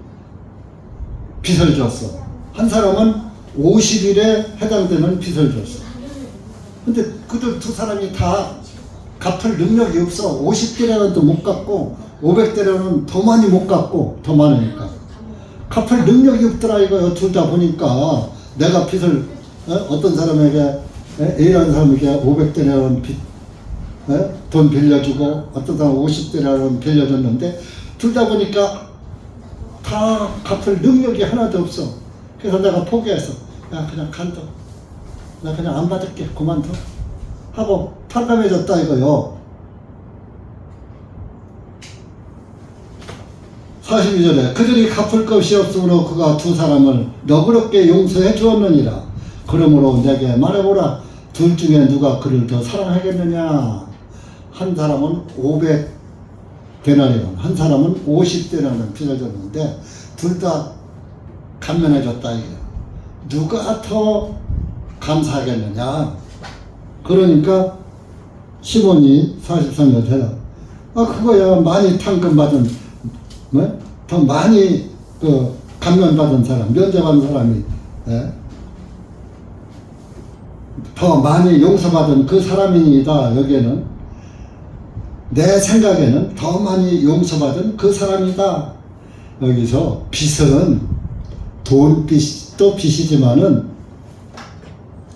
빚을 줬어. 한 사람은 50일에 해당되는 빚을 줬어. 근데 그들 두 사람이 다 갚을 능력이 없어. 50대라는도 못 갚고 500대라는 더 많이 못 갚고 더 많으니까 갚을 능력이 없더라 이거요. 둘 다 보니까 내가 빚을 어떤 사람에게 A라는 사람에게 500대라는 빚 돈 빌려주고 어떤 사람 50대라는 빌려줬는데 둘 다 보니까 다 갚을 능력이 하나도 없어. 그래서 내가 포기해서 야 그냥 간둬. 나 그냥 안 받을게. 그만둬. 하고 탕감해줬다 이거요. 42절에 그들이 갚을 것이 없으므로 그가 두 사람을 너그럽게 용서해 주었느니라. 그러므로 내게 말해보라. 둘 중에 누가 그를 더 사랑하겠느냐. 한 사람은 500데나리온, 한 사람은 50데나리온 빚을 졌는데 둘 다 감면해줬다 이게. 누가 더 감사하겠느냐. 그러니까 시몬이 43절 대답. 그거야 많이 탕감받은 더 많이 그 감면받은 사람, 면제받은 사람이 더 많이 용서받은 그 사람이다. 여기에는 내 생각에는 더 많이 용서받은 그 사람이다. 여기서 빚은 돈빚도 빚이지만은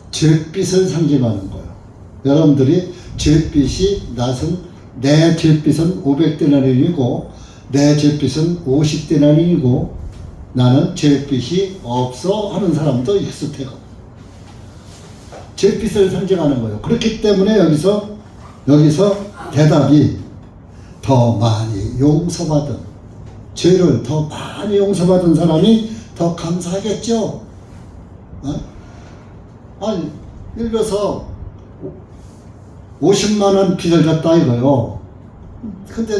죄빚을 상징하는 거예요. 여러분들이 죄빚이 낫은 내 죄빚은 500데나리온이고 내 죄빚은 50데나리온이고 나는 죄빚이 없어 하는 사람도 있을 테고 죄빚을 상징하는 거예요. 그렇기 때문에 여기서 대답이 더 많이 용서받은 죄를 더 많이 용서받은 사람이 더 감사하겠죠. 아니, 예를 들어서 50만 원 빚을 졌다 이거요. 근데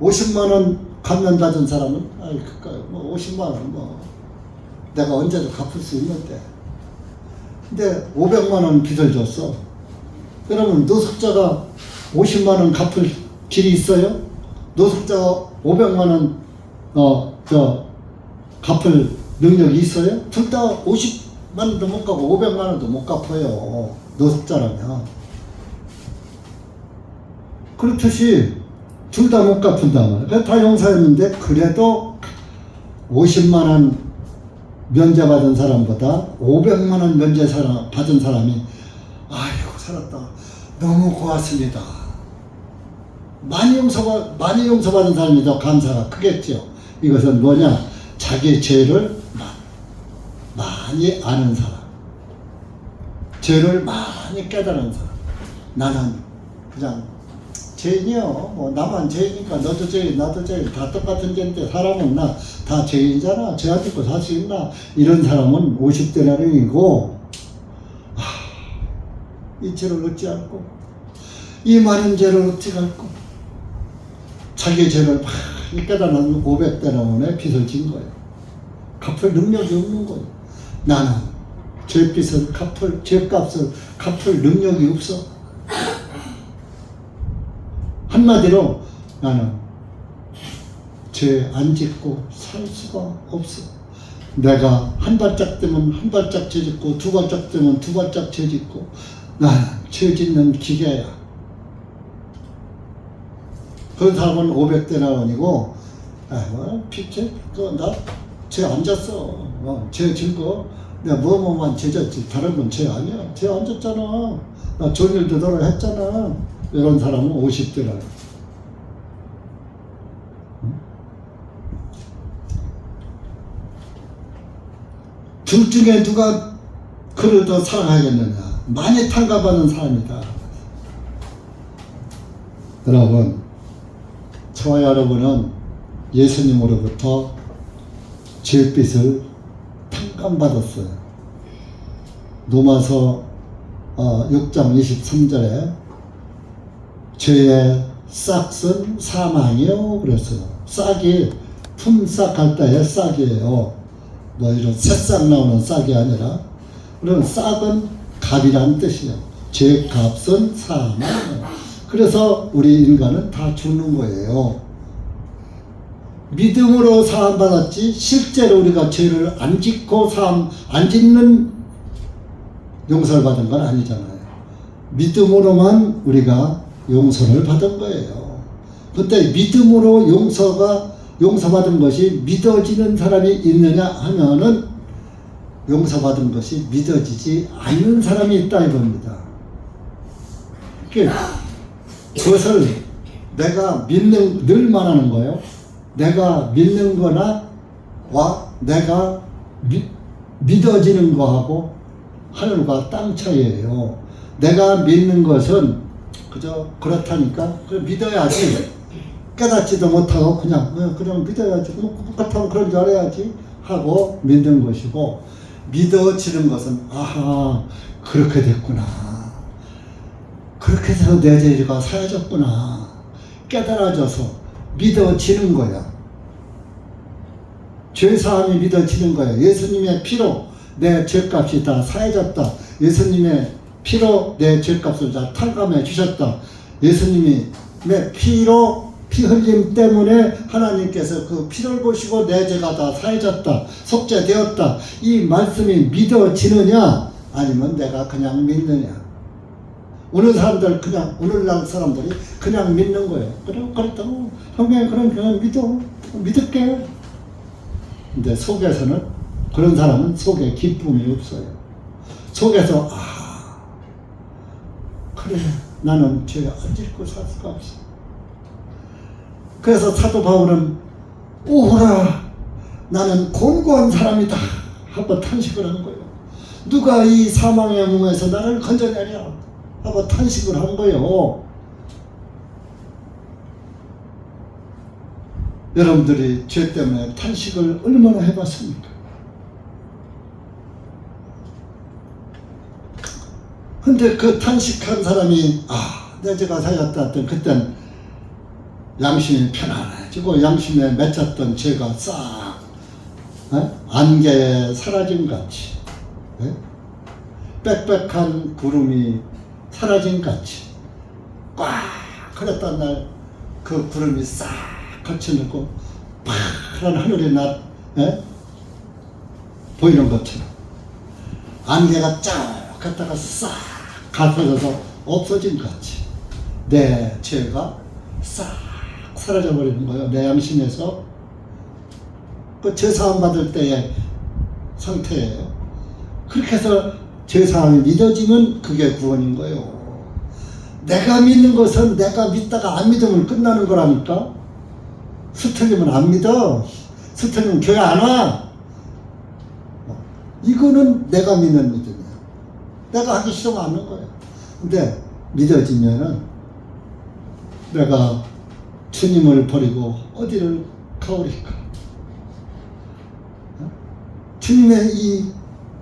50만 원 갚는다던 사람은 그까요. 뭐 50만 원 내가 언제도 갚을 수 있는데. 근데 500만 원 빚을 줬어. 그러면 노숙자가 50만 원 갚을 길이 있어요? 노숙자가 500만 원 갚을 능력이 있어요? 둘 다 50만 원도 못 갚고 500만 원도 못 갚아요. 노숙자라면. 그렇듯이 둘 다 못 갚은다 말이야. 다 용서했는데 그래도 50만 원 면제받은 사람보다 500만 원 면제 받은 사람이 아이고 살았다. 너무 고맙습니다. 많이 용서받은 사람이 더 감사가 크겠죠. 이것은 뭐냐? 자기 죄를 많이 아는 사람, 죄를 많이 깨달은 사람. 나는 그냥 죄인이요. 뭐 나만 죄이니까 너도 죄인, 나도 죄인, 다 똑같은 죄인데 사람은 다 죄인이잖아. 죄 안 짓고 살 수 있나? 이런 사람은 50대나리이고 이 죄를 얻지 않고 이 많은 죄를 얻지 않고 자기 죄를 많이 깨달은 500대나리의 빚을 진 거예요. 갚을 능력이 없는 거예요. 나는 죄값을 갚을 능력이 없어. 한마디로 나는 죄 안 짓고 살 수가 없어. 내가 한 발짝 되면 한 발짝 죄 짓고 두 발짝 되면 두 발짝 죄 짓고 나는 죄 짓는 기계야. 그런 사람은 500대나리고 나 죄 안 졌어. 죄 진 거 내가 뭐만 죄 졌지 다른 건 죄 아니야. 죄 안 졌잖아. 나 좋은 일도 너를 했잖아. 이런 사람은 50대라. 둘 중에 누가 그를 더 사랑하겠느냐? 많이 탕감받는 사람이다. 여러분, 저와 여러분은 예수님으로부터 죄빚을 탕감받았어요. 로마서 6장 23절에 죄의 싹은 사망이요 그랬어요. 싹이 품싹할 때의 싹이에요. 뭐 이런 새싹 나오는 싹이 아니라. 그럼 싹은 값이란 뜻이에요. 죄 값은 사망. 그래서 우리 인간은 다 죽는 거예요. 믿음으로 사함 받았지 실제로 우리가 죄를 안 짓고 안 짓는 용서를 받은 건 아니잖아요. 믿음으로만 우리가 용서를 받은 거예요. 근데 믿음으로 용서받은 것이 믿어지는 사람이 있느냐 하면은 용서받은 것이 믿어지지 않는 사람이 있다 이겁니다. 그것을 내가 늘 말하는 거예요. 내가 믿는 거나 내가 믿어지는 거하고 하늘과 땅 차이예요. 내가 믿는 것은 그저 그렇다니까 믿어야지. 깨닫지도 못하고 그냥 믿어야지. 그렇다면 그런 줄 알아야지 하고 믿는 것이고, 믿어지는 것은 아하 그렇게 됐구나. 그렇게 해서 내 죄가 사해졌구나. 깨달아져서 믿어지는 거야. 죄사함이 믿어지는 거야. 예수님의 피로 내 죄값이 다 사해졌다. 예수님의 피로 내 죄값을 다 탕감해 주셨다. 예수님이 내 피로 피 흘림 때문에 하나님께서 그 피를 보시고 내 죄가 다 사해졌다. 속죄되었다. 이 말씀이 믿어지느냐 아니면 내가 그냥 믿느냐. 오늘날 사람들이 그냥 믿는 거예요. 그렇다고 성경에 그냥 믿을게. 근데 속에서는 그런 사람은 속에 기쁨이 없어요. 속에서 그래 나는 죄 안 짓고 살 수가 없어. 그래서 사도 바울은 오호라 나는 곤고한 사람이다 하고 탄식을 한 거예요. 누가 이 사망의 몸에서 나를 건져내랴 하고 탄식을 한 거예요. 여러분들이 죄 때문에 탄식을 얼마나 해봤습니까? 근데 그 탄식한 사람이 내 죄가 사였다 했던 그땐 양심이 편안해지고 양심에 맺혔던 죄가 싹 안개에 사라진 같이 빽빽한 구름이 사라진 같이 꽉 그랬던 날 그 구름이 싹 거쳐내고 파란 하늘이 보이는 것처럼 안개가 쫙 갔다가 싹 가서져서 없어진 것 같이 내 죄가 싹 사라져 버리는 거예요. 내 양심에서 그 죄사함 받을 때의 상태예요. 그렇게 해서 죄사함이 믿어지면 그게 구원인 거예요. 내가 믿는 것은 내가 믿다가 안 믿으면 끝나는 거라니까. 스틀리면 안 믿어. 스틀리면 교회 안 와. 이거는 내가 믿는 믿음이야. 내가 하기 싫으면 안 하는 거야. 근데 믿어지면은 내가 주님을 버리고 어디를 가오리까? 주님의 이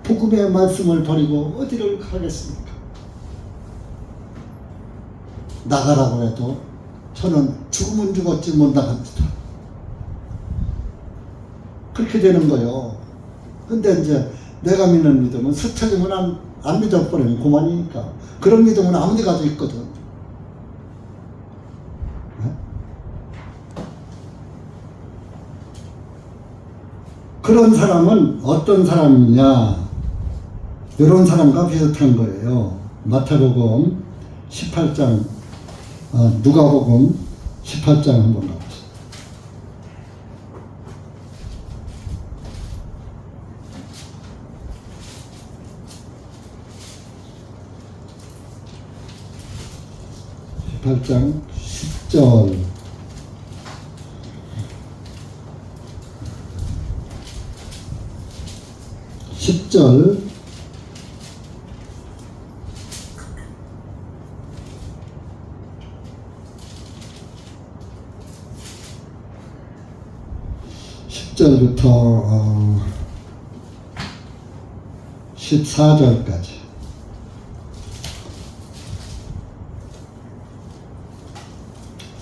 복음의 말씀을 버리고 어디를 가겠습니까? 나가라고 해도 저는 죽으면 죽었지 못 나갑니다. 그렇게 되는 거예요. 근데 이제 내가 믿는 믿음은 스쳐지면 안 믿어버리면 그만이니까. 그런 믿음은 아무 데 가도 있거든. 그런 사람은 어떤 사람이냐? 이런 사람과 비슷한 거예요. 마태복음 18장, 누가복음 18장 한번 가보시죠. (18장) 10절 10절 10절부터 14절까지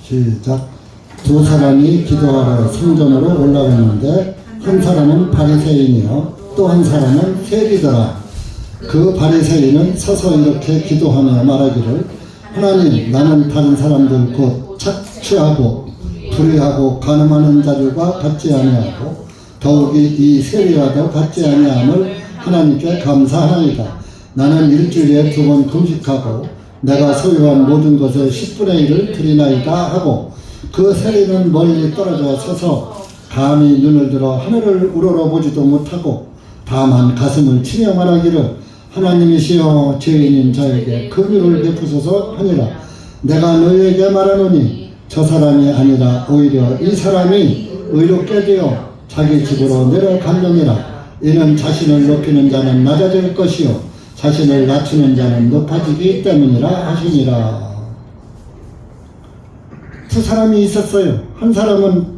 시작. 두 사람이 기도하러 성전으로 올라갔는데 한 사람은 바리새인이요 또 한 사람은 세리더라. 그 바리새인은 서서 이렇게 기도하며 말하기를 하나님, 나는 다른 사람들 곧 착취하고 불의하고 간음하는 자들과 같지 아니하고 더욱이 이 세리와도 같지 아니함을 하나님께 감사하나이다. 나는 일주일에 2번 금식하고 내가 소유한 모든 것의 10분의 1을 드리나이다 하고 그 세리는 멀리 떨어져 서서 감히 눈을 들어 하늘을 우러러보지도 못하고 다만 가슴을 치며 말하기를 하나님이시여 죄인인 저에게 긍휼을 베푸소서 하니라. 내가 너희에게 말하노니 저 사람이 아니라 오히려 이 사람이 의롭게 되어 자기 집으로 내려갔느니라. 이는 자신을 높이는 자는 낮아질 것이요 자신을 낮추는 자는 높아지기 때문이라 하시니라. 두 사람이 있었어요. 한 사람은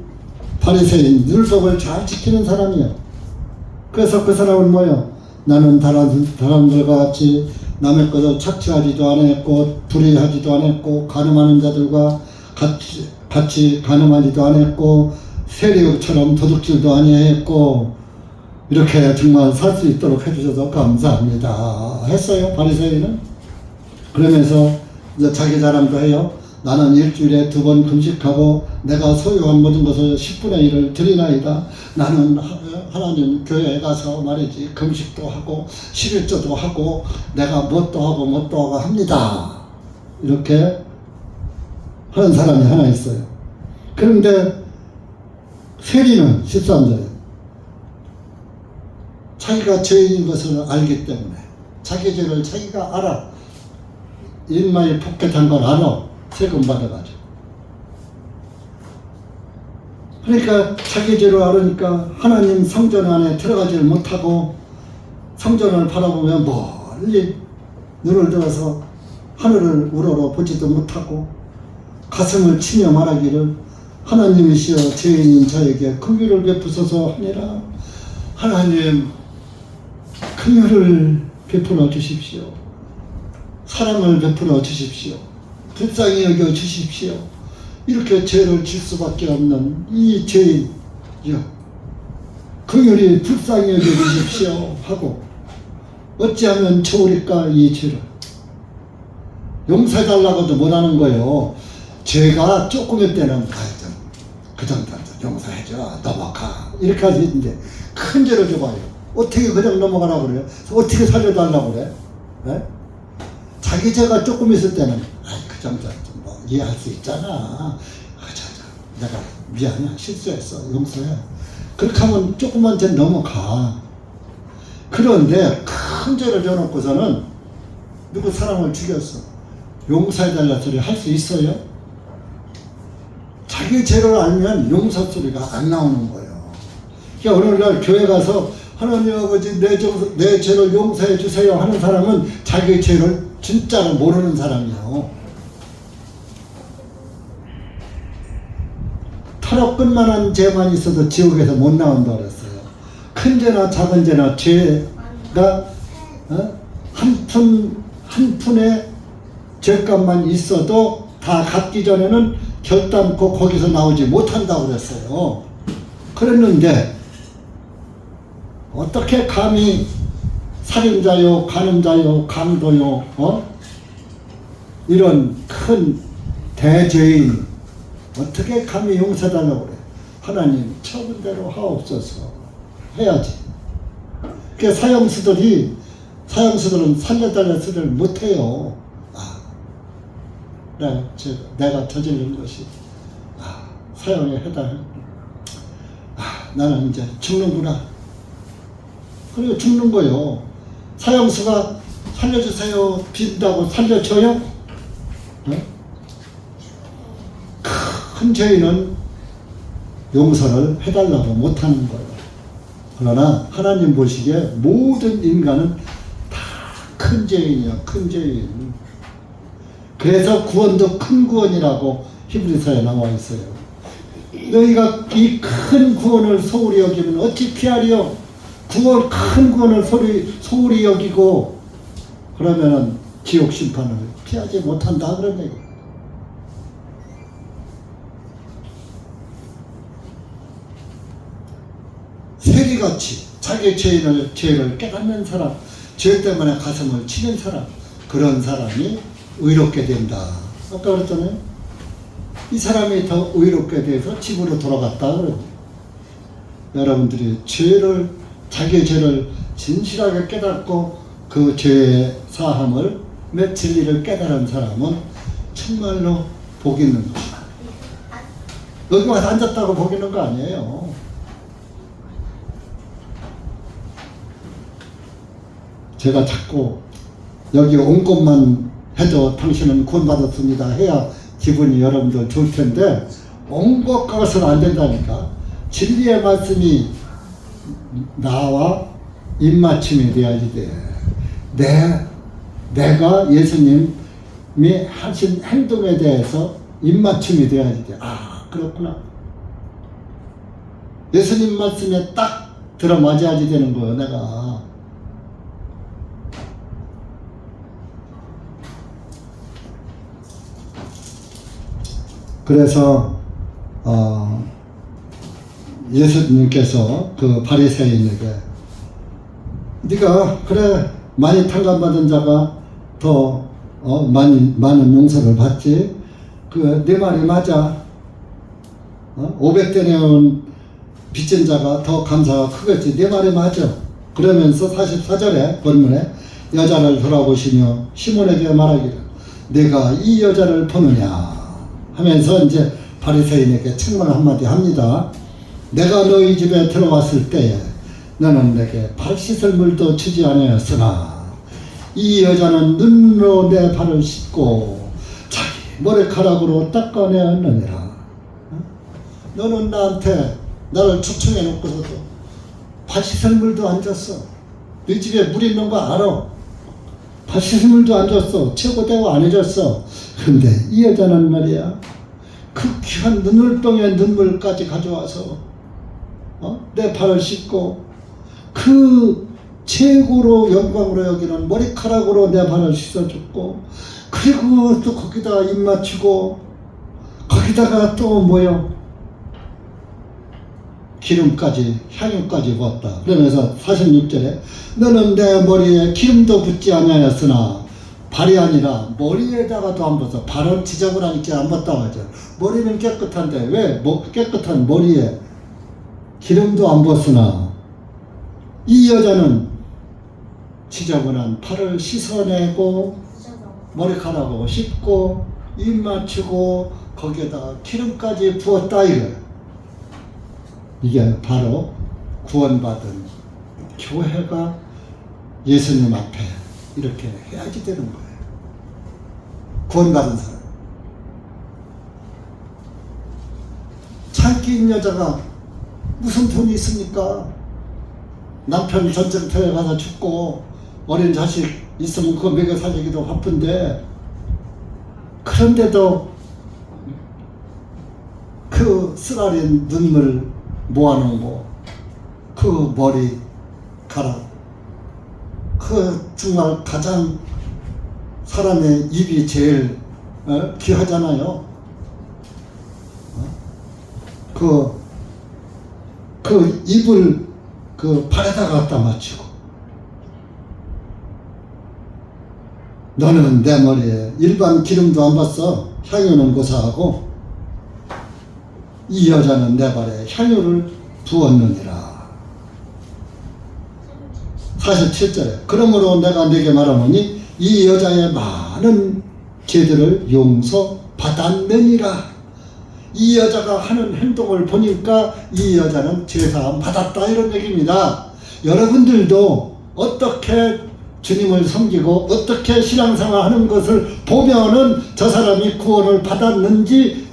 바리새인, 율법을 잘 지키는 사람이에요. 그래서 그 사람은 뭐예요? 나는 다른 사람들과 같이 남의 것을 착취하지도 않았고 불의하지도 않았고 간음하는 자들과 같이 간음하지도 않았고 세리처럼 도둑질도 아니했고 이렇게 정말 살 수 있도록 해주셔서 감사합니다 했어요. 바리새인은. 그러면서 이제 자기 자랑도 해요. 나는 일주일에 2번 금식하고 내가 소유한 모든 것을 10분의 1을 드리나이다. 나는 하나님 교회에 가서 말이지 금식도 하고 11조도 하고 내가 뭣도 하고 합니다. 이렇게 하는 사람이 하나 있어요. 그런데 세리는 13절에 자기가 죄인인 것을 알기 때문에 자기 죄를 자기가 알아. 인마에 폭격한 걸 알아. 세금 받아가지고. 그러니까 자기 죄를 알으니까 하나님 성전 안에 들어가지를 못하고 성전을 바라보며 멀리 눈을 들어서 하늘을 우러러 보지도 못하고 가슴을 치며 말하기를 하나님이시여 죄인인 저에게 긍휼을 베푸소서 하니라. 하나님 긍휼을 베풀어 주십시오. 사랑을 베풀어 주십시오. 불쌍히 여겨 주십시오. 이렇게 죄를 질 수밖에 없는 이 죄인이여 긍휼히 불쌍히 여겨 주십시오 하고 어찌하면 좋으리까 이 죄를 용서해달라고도 못하는 거예요. 죄가 조금일 때는 그 정도 용서해줘 넘어가 이렇게 하시는데 큰 죄를 줘봐요. 어떻게 그냥 넘어가라고 그래요? 어떻게 살려달라고 그래? 네? 자기 죄가 조금 있을 때는 그 정도 뭐 이해할 수 있잖아. 내가 미안해 실수했어 용서해. 그렇게 하면 조금만 죄 넘어가. 그런데 큰 죄를 져놓고서는 누구 사람을 죽였어. 용서해달라 소리 할 수 있어요? 자기 죄를 알면 용서 소리가 안 나오는 거예요. 그러니까 오늘날 교회 가서 하나님 아버지 내 죄를 용서해 주세요 하는 사람은 자기 죄를 진짜로 모르는 사람이에요. 털어 끝만한 죄만 있어도 지옥에서 못 나온다 그랬어요. 큰 죄나 작은 죄나 죄가 한 푼의 죄값만 있어도 다 갚기 전에는 결단코 거기서 나오지 못한다고 그랬어요. 그랬는데 어떻게 감히 살인자요, 간음자요, 강도요, 이런 큰 대죄인 어떻게 감히 용서달라고 그래? 하나님 처분 대로 하옵소서 해야지. 그 사형수들은 살려달라 소리를 못해요. 내가 저지른 것이 사형에 해당해. 나는 이제 죽는구나. 그리고 죽는 거요. 사형수가 살려주세요 빈다고 살려줘요? 네? 큰 죄인은 용서를 해달라고 못하는 거예요. 그러나 하나님 보시기에 모든 인간은 다 큰 죄인이야. 큰 죄인. 그래서 구원도 큰 구원이라고 히브리서에 나와 있어요. 너희가 이 큰 구원을 소홀히 여기면 어찌 피하리요? 큰 구원을 소홀히 여기고 그러면은 지옥 심판을 피하지 못한다 그런 얘기. 세리같이 자기 죄를 깨닫는 사람, 죄 때문에 가슴을 치는 사람, 그런 사람이 의롭게 된다. 아까 그랬잖아요. 이 사람이 더 의롭게 돼서 집으로 돌아갔다 그러죠. 여러분들이 자기의 죄를 진실하게 깨닫고 그 죄의 사함을 내 진리를 깨달은 사람은 정말로 복 있는 것이다. 여기 와서 앉았다고 복 있는 거 아니에요. 제가 자꾸 여기 온 것만 해도 당신은 구원받았습니다 해야 기분이 여러분들 좋을 텐데 온 것 가서는 안 된다니까. 진리의 말씀이 나와 입맞춤이 돼야지 돼. 내가 예수님이 하신 행동에 대해서 입맞춤이 돼야지 돼. 그렇구나. 예수님 말씀에 딱 들어맞아야지 되는 거예요, 내가. 그래서 예수님께서 그 바리새인에게 네가 그래 많이 탕감받은 자가 더 많은 용서를 받지. 네 말이 맞아. 500대 내온 빚진 자가 더 감사가 크겠지. 네 말이 맞아. 그러면서 44절에 본문에 여자를 돌아보시며 시몬에게 말하기를 내가 이 여자를 보느냐 하면서 이제 바리새인에게 책망 한마디 합니다. 내가 너희 집에 들어왔을 때에 너는 내게 발 씻을 물도 주지 아니하였으나 이 여자는 눈으로 내 발을 씻고 자기 머리카락으로 닦아내었느니라. 너는 나를 초청해 놓고서도 발 씻을 물도 안 줬어. 네 집에 물 있는 거 알아. 발 씻을 물도 안 줬어. 최고 대우 안 해줬어. 근데 이 여자는 말이야 그 귀한 눈물병에 눈물까지 가져와서 내 발을 씻고 그 최고로 영광으로 여기는 머리카락으로 내 발을 씻어줬고, 그리고 또 거기다 입 맞추고 거기다가 또 뭐요? 기름까지, 향유까지 부었다. 그러면서 46절에 너는 내 머리에 기름도 붓지 아니하였으나, 발이 아니라 머리에다가도 안 벗어. 발은 지저분하니까 안 벗다고 하죠. 머리는 깨끗한데 왜 깨끗한 머리에 기름도 안 벗으나 이 여자는 지저분한 팔을 씻어내고 머리카락하고 씻고 입 맞추고 거기에다가 기름까지 부었다 이거예요. 이게 바로 구원받은 교회가 예수님 앞에 이렇게 해야지 되는 거예요. 구원받은 사람. 창기인 여자가 무슨 돈이 있습니까? 남편 전쟁터에 가서 죽고 어린 자식 있으면 그거 먹여 살리기도 바쁜데, 그런데도 그 쓰라린 눈물 모아놓고 그 머리카락, 그 정말 가장 사람의 입이 제일 귀하잖아요. 그 입을 그 발에다가 갖다 맞추고, 너는 내 머리에 일반 기름도 안 봤어. 향유는 고사하고 이 여자는 내 발에 향유를 부었느니라. 47절에 그러므로 내가 네게 말하노니 이 여자의 많은 죄들을 용서받았느니라. 이 여자가 하는 행동을 보니까 이 여자는 죄사함 받았다 이런 얘기입니다. 여러분들도 어떻게 주님을 섬기고 어떻게 신앙생활 하는 것을 보면은 저 사람이 구원을 받았는지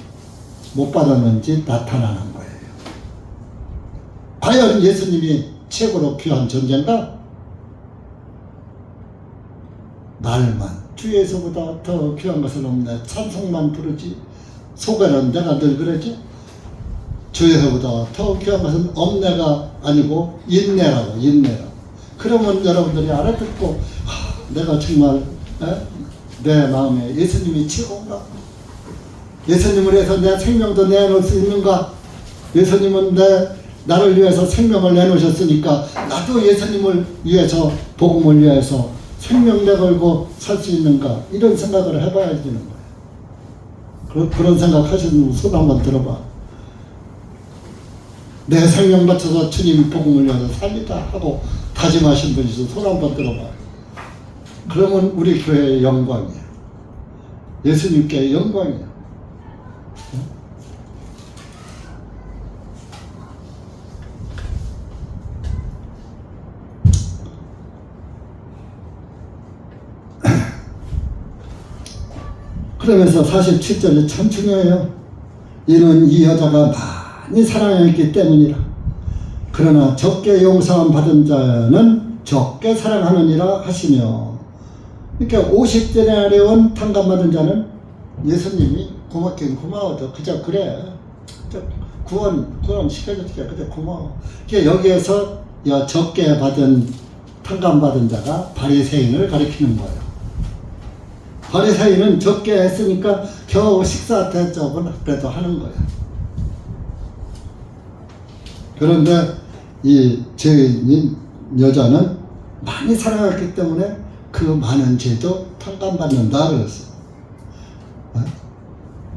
못 받았는지 나타나는 거예요. 과연 예수님이 최고로 귀한 존재인가? 말만 주 예수보다 더 귀한 것은 없네. 찬송만 부르지. 소개는 내가 늘 그러지. 주 예수보다 더 귀한 것은 없네가 아니고 인내라고, 인내라고. 그러면 여러분들이 알아듣고 내가 정말 내 마음에 예수님이 최고인가? 예수님을 위해서 내 생명도 내놓을 수 있는가? 예수님은 나를 위해서 생명을 내놓으셨으니까 나도 예수님을 위해서, 복음을 위해서 생명 내걸고 살 수 있는가? 이런 생각을 해봐야 되는 거예요. 그런 생각 하시는 분 손 한번 들어봐. 내 생명 바쳐서 주님 복음을 위해서 살리다 하고 다짐하신 분이서 손 한번 들어봐. 그러면 우리 교회의 영광이야. 예수님께 영광이야. 그러면서 47절이 참 중요해요. 이는 이 여자가 많이 사랑했기 때문이라. 그러나 적게 용서함 받은 자는 적게 사랑하느니라 하시며, 그러니까 50데나리온 탕감 받은 자는 예수님이 고맙긴 고마워도 그저 그래. 구원 시켜줬으니까 그저 고마워. 그러니까 여기에서 적게 받은 탕감 받은 자가 바리새인을 가리키는 거예요. 바리새인은 적게 했으니까 겨우 식사 대접은 그래도 하는 거예요. 그런데 이 죄인인 여자는 많이 사랑했기 때문에 그 많은 죄도 탕감받는다 그랬어요.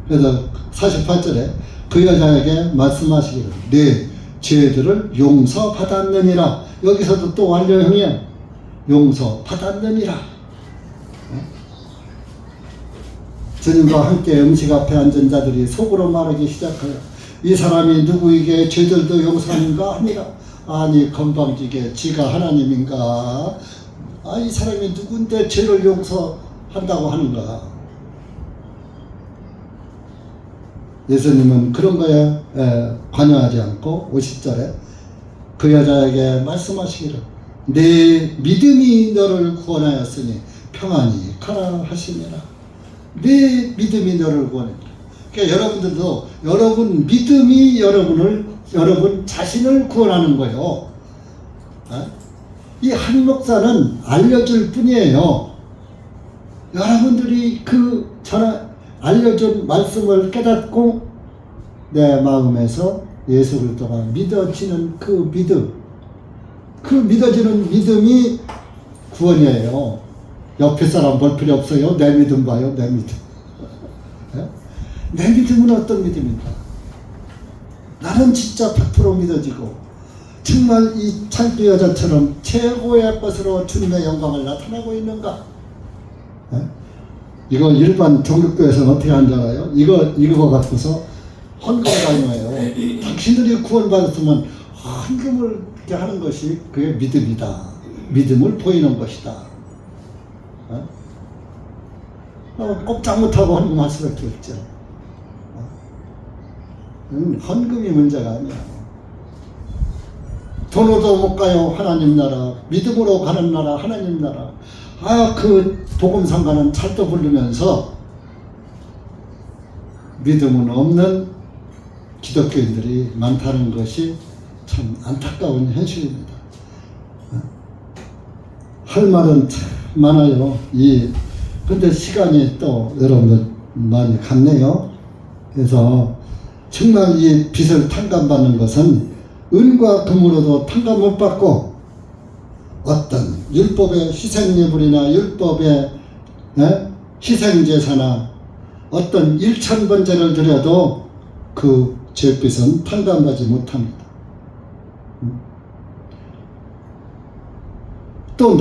그래서 48절에 그 여자에게 말씀하시기를 네 죄들을 용서받았느니라. 여기서도 또 완료형이에요. 용서받았느니라. 주님과 함께 음식 앞에 앉은 자들이 속으로 말하기 시작하여 이 사람이 누구에게 죄들도 용서하는가 아니라, 아니 건방지게 지가 하나님인가? 이 사람이 누군데 죄를 용서한다고 하는가? 예수님은 그런 거에 관여하지 않고 50절에 그 여자에게 말씀하시기를 내 믿음이 너를 구원하였으니 평안히 가라 하시니라. 내 믿음이 너를 구원했다. 그러니까 여러분들도 여러분 믿음이 여러분 자신을 구원하는 거예요. 이 한 목사는 알려줄 뿐이에요. 여러분들이 그 알려준 말씀을 깨닫고 내 마음에서 예수 그리스도가 믿어지는 그 믿음, 그 믿어지는 믿음이 구원이에요. 옆에 사람 볼 필요 없어요. 내 믿음 봐요. 내 믿음. 내 믿음은 어떤 믿음인가? 나는 진짜 100% 믿어지고 정말 이 창기 여자처럼 최고의 것으로 주님의 영광을 나타내고 있는가? 이거 일반 종교교회에서는 어떻게 하는 줄 알아요? 이거 갖고서 헌금 강요해요. 당신들이 구원받았으면 헌금을 이렇게 하는 것이 그게 믿음이다. 믿음을 보이는 것이다. 꼼짝 못하고 헌금할 수밖에 없죠. 헌금이 문제가 아니야. 돈으로도 못 가요. 하나님 나라. 믿음으로 가는 나라. 하나님 나라. 그 복음상가는 찰떡 부르면서 믿음은 없는 기독교인들이 많다는 것이 참 안타까운 현실입니다. 할 말은 참 많아요. 근데 시간이 또 여러분들 많이 갔네요. 그래서 정말 이 빚을 탕감받는 것은 은과 금으로도 탕감 못 받고 어떤 율법의 희생예물이나 율법의 희생제사나 어떤 일천번제를 드려도 그 죄빚은 탕감받지 못합니다. 또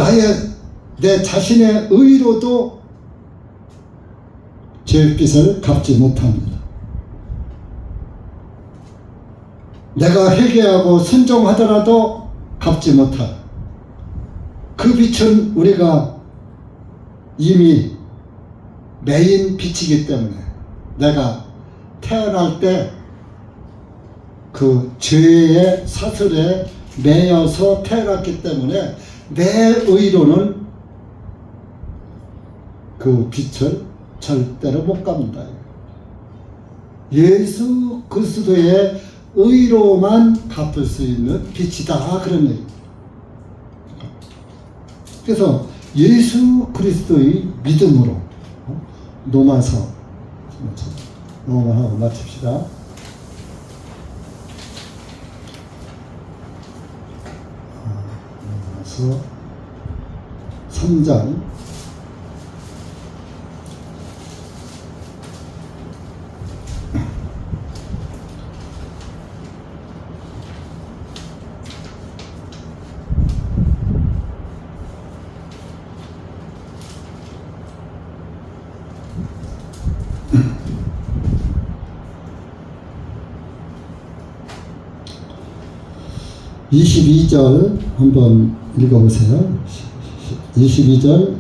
내 자신의 의로도 죄빚을 갚지 못합니다. 내가 회개하고 순종하더라도 갚지 못할 그 빛은 우리가 이미 매인 빛이기 때문에 내가 태어날 때 그 죄의 사슬에 매여서 태어났기 때문에 내 의로는 그 빛을 절대로 못 갚는다. 예수 그리스도의 의로만 갚을 수 있는 빛이다. 그런 얘기. 그래서 예수 그리스도의 믿음으로 노마서 하고 마칩시다. 노마서 3장 22절 한번 읽어보세요. 22절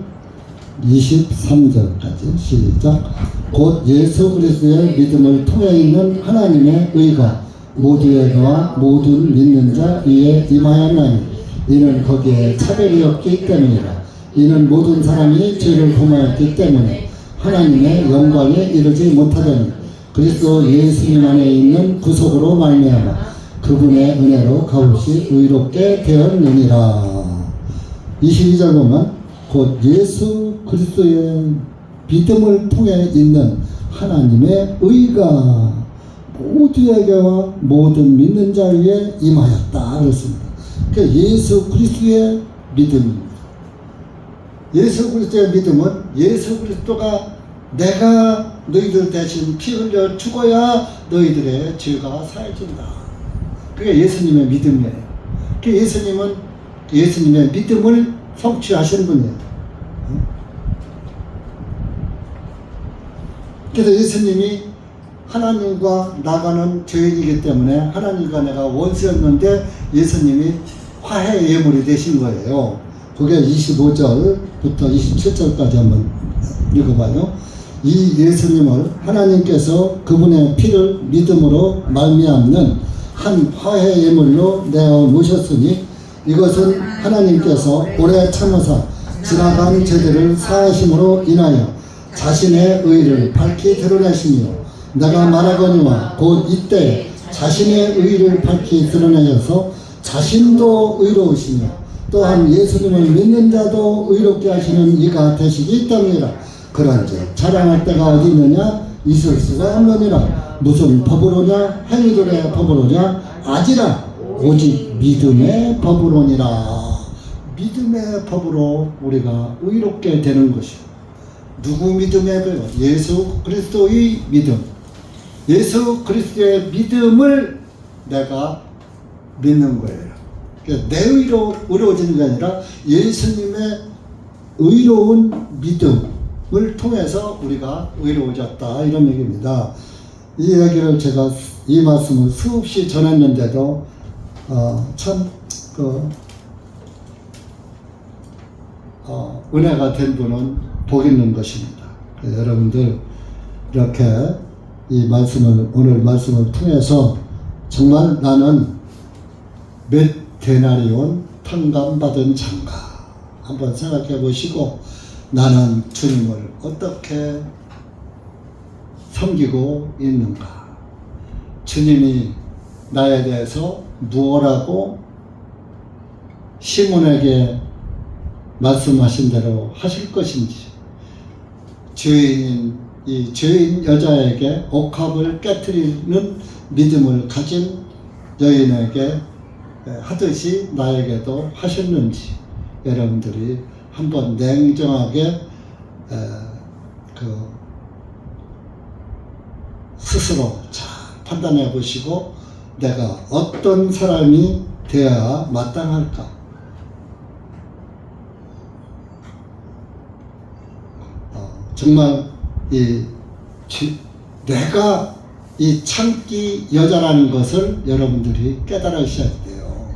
23절까지 시작. 곧 예수 그리스도의 믿음을 통해 있는 하나님의 의가 모두에게와 모든 믿는 자 위에 임하였나니 이는 거기에 차별이 없기 때문이라. 이는 모든 사람이 죄를 범하였기 때문에 하나님의 영광에 이르지 못하더니 그리스도 예수님 안에 있는 구속으로 말미암아 그분의 은혜로 값없이 의롭게 되었느니라. 22절 보면 곧 예수 그리스도의 믿음을 통해 있는 하나님의 의가 모두에게와 모든 믿는 자 위에 임하였다 그랬습니다. 그러니까 예수 그리스도의 믿음입니다. 예수 그리스도의 믿음은 예수 그리스도가 내가 너희들 대신 피 흘려 죽어야 너희들의 죄가 사해진다. 그게 예수님의 믿음이에요. 그 예수님은 예수님의 믿음을 성취하신 분이에요. 그래서 예수님이 하나님과 나가는 죄인이기 때문에 하나님과 내가 원수였는데 예수님이 화해 예물이 되신 거예요. 그게 25절부터 27절까지 한번 읽어봐요. 이 예수님을 하나님께서 그분의 피를 믿음으로 말미암는 한 화해 예물로 내어 놓으셨으니 이것은 하나님께서 오래 참으사 지나간 죄들을 사하심으로 인하여 자신의 의를 밝히 드러내시며 내가 말하거니와 곧 이때 자신의 의를 밝히 드러내셔서 자신도 의로우시며 또한 예수님을 믿는 자도 의롭게 하시는 이가 되시기 때문이라. 그런즉 자랑할 때가 어디 있느냐? 있을 수가 없느니라. 무슨 법으로냐? 행위들의 법으로냐? 아니라 오직 믿음의 법으로니라. 믿음의 법으로 우리가 의롭게 되는 것이요. 누구 믿음의 법? 예수 그리스도의 믿음. 예수 그리스도의 믿음을 내가 믿는 거예요. 그러니까 내 의로 의로워지는 게 아니라 예수님의 의로운 믿음을 통해서 우리가 의로워졌다, 이런 얘기입니다. 이 얘기를 제가 이 말씀을 수없이 전했는데도 참 은혜가 된 분은 복 있는 것입니다. 여러분들 이렇게 이 말씀을, 오늘 말씀을 통해서 정말 나는 몇 데나리온 탕감받은 자인가 한번 생각해 보시고, 나는 주님을 어떻게 섬기고 있는가, 주님이 나에 대해서 무엇라고 시몬에게 말씀하신 대로 하실 것인지, 죄인인 이 죄인 여자에게 옥합을 깨트리는 믿음을 가진 여인에게 하듯이 나에게도 하셨는지, 여러분들이 한번 냉정하게 스스로 잘 판단해 보시고, 내가 어떤 사람이 되어야 마땅할까? 정말 내가 이 참기 여자라는 것을 여러분들이 깨달으셔야 돼요.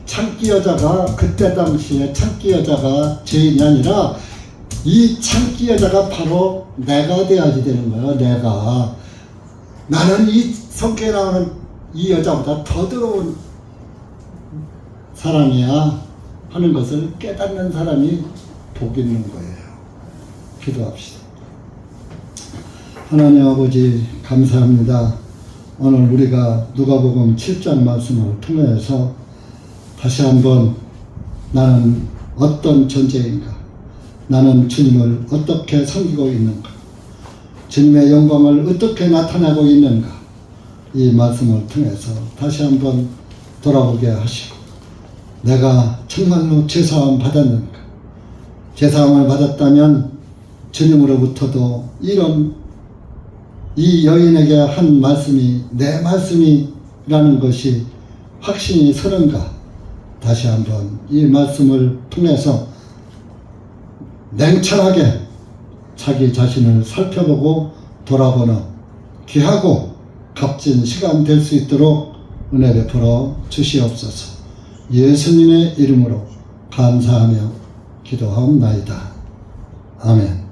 참기 여자가, 그때 당시에 참기 여자가 죄인이 아니라 이 참기 여자가 바로 내가 되어야지 되는 거예요. 내가. 나는 이 성경에 나오는 이 여자보다 더 더러운 사람이야 하는 것을 깨닫는 사람이 복 있는 거예요. 기도합시다. 하나님 아버지, 감사합니다. 오늘 우리가 누가복음 7장 말씀을 통해서 다시 한번 나는 어떤 존재인가, 나는 주님을 어떻게 섬기고 있는가, 주님의 영광을 어떻게 나타내고 있는가, 이 말씀을 통해서 다시 한번 돌아보게 하시고, 내가 정말로 죄사함 받았는가, 죄사함을 받았다면 주님으로부터도 이 여인에게 한 말씀이 내 말씀이라는 것이 확신이 서는가, 다시 한번 이 말씀을 통해서 냉철하게 자기 자신을 살펴보고 돌아보는 귀하고 값진 시간 될 수 있도록 은혜 베풀어 주시옵소서. 예수님의 이름으로 감사하며 기도하옵나이다. 아멘.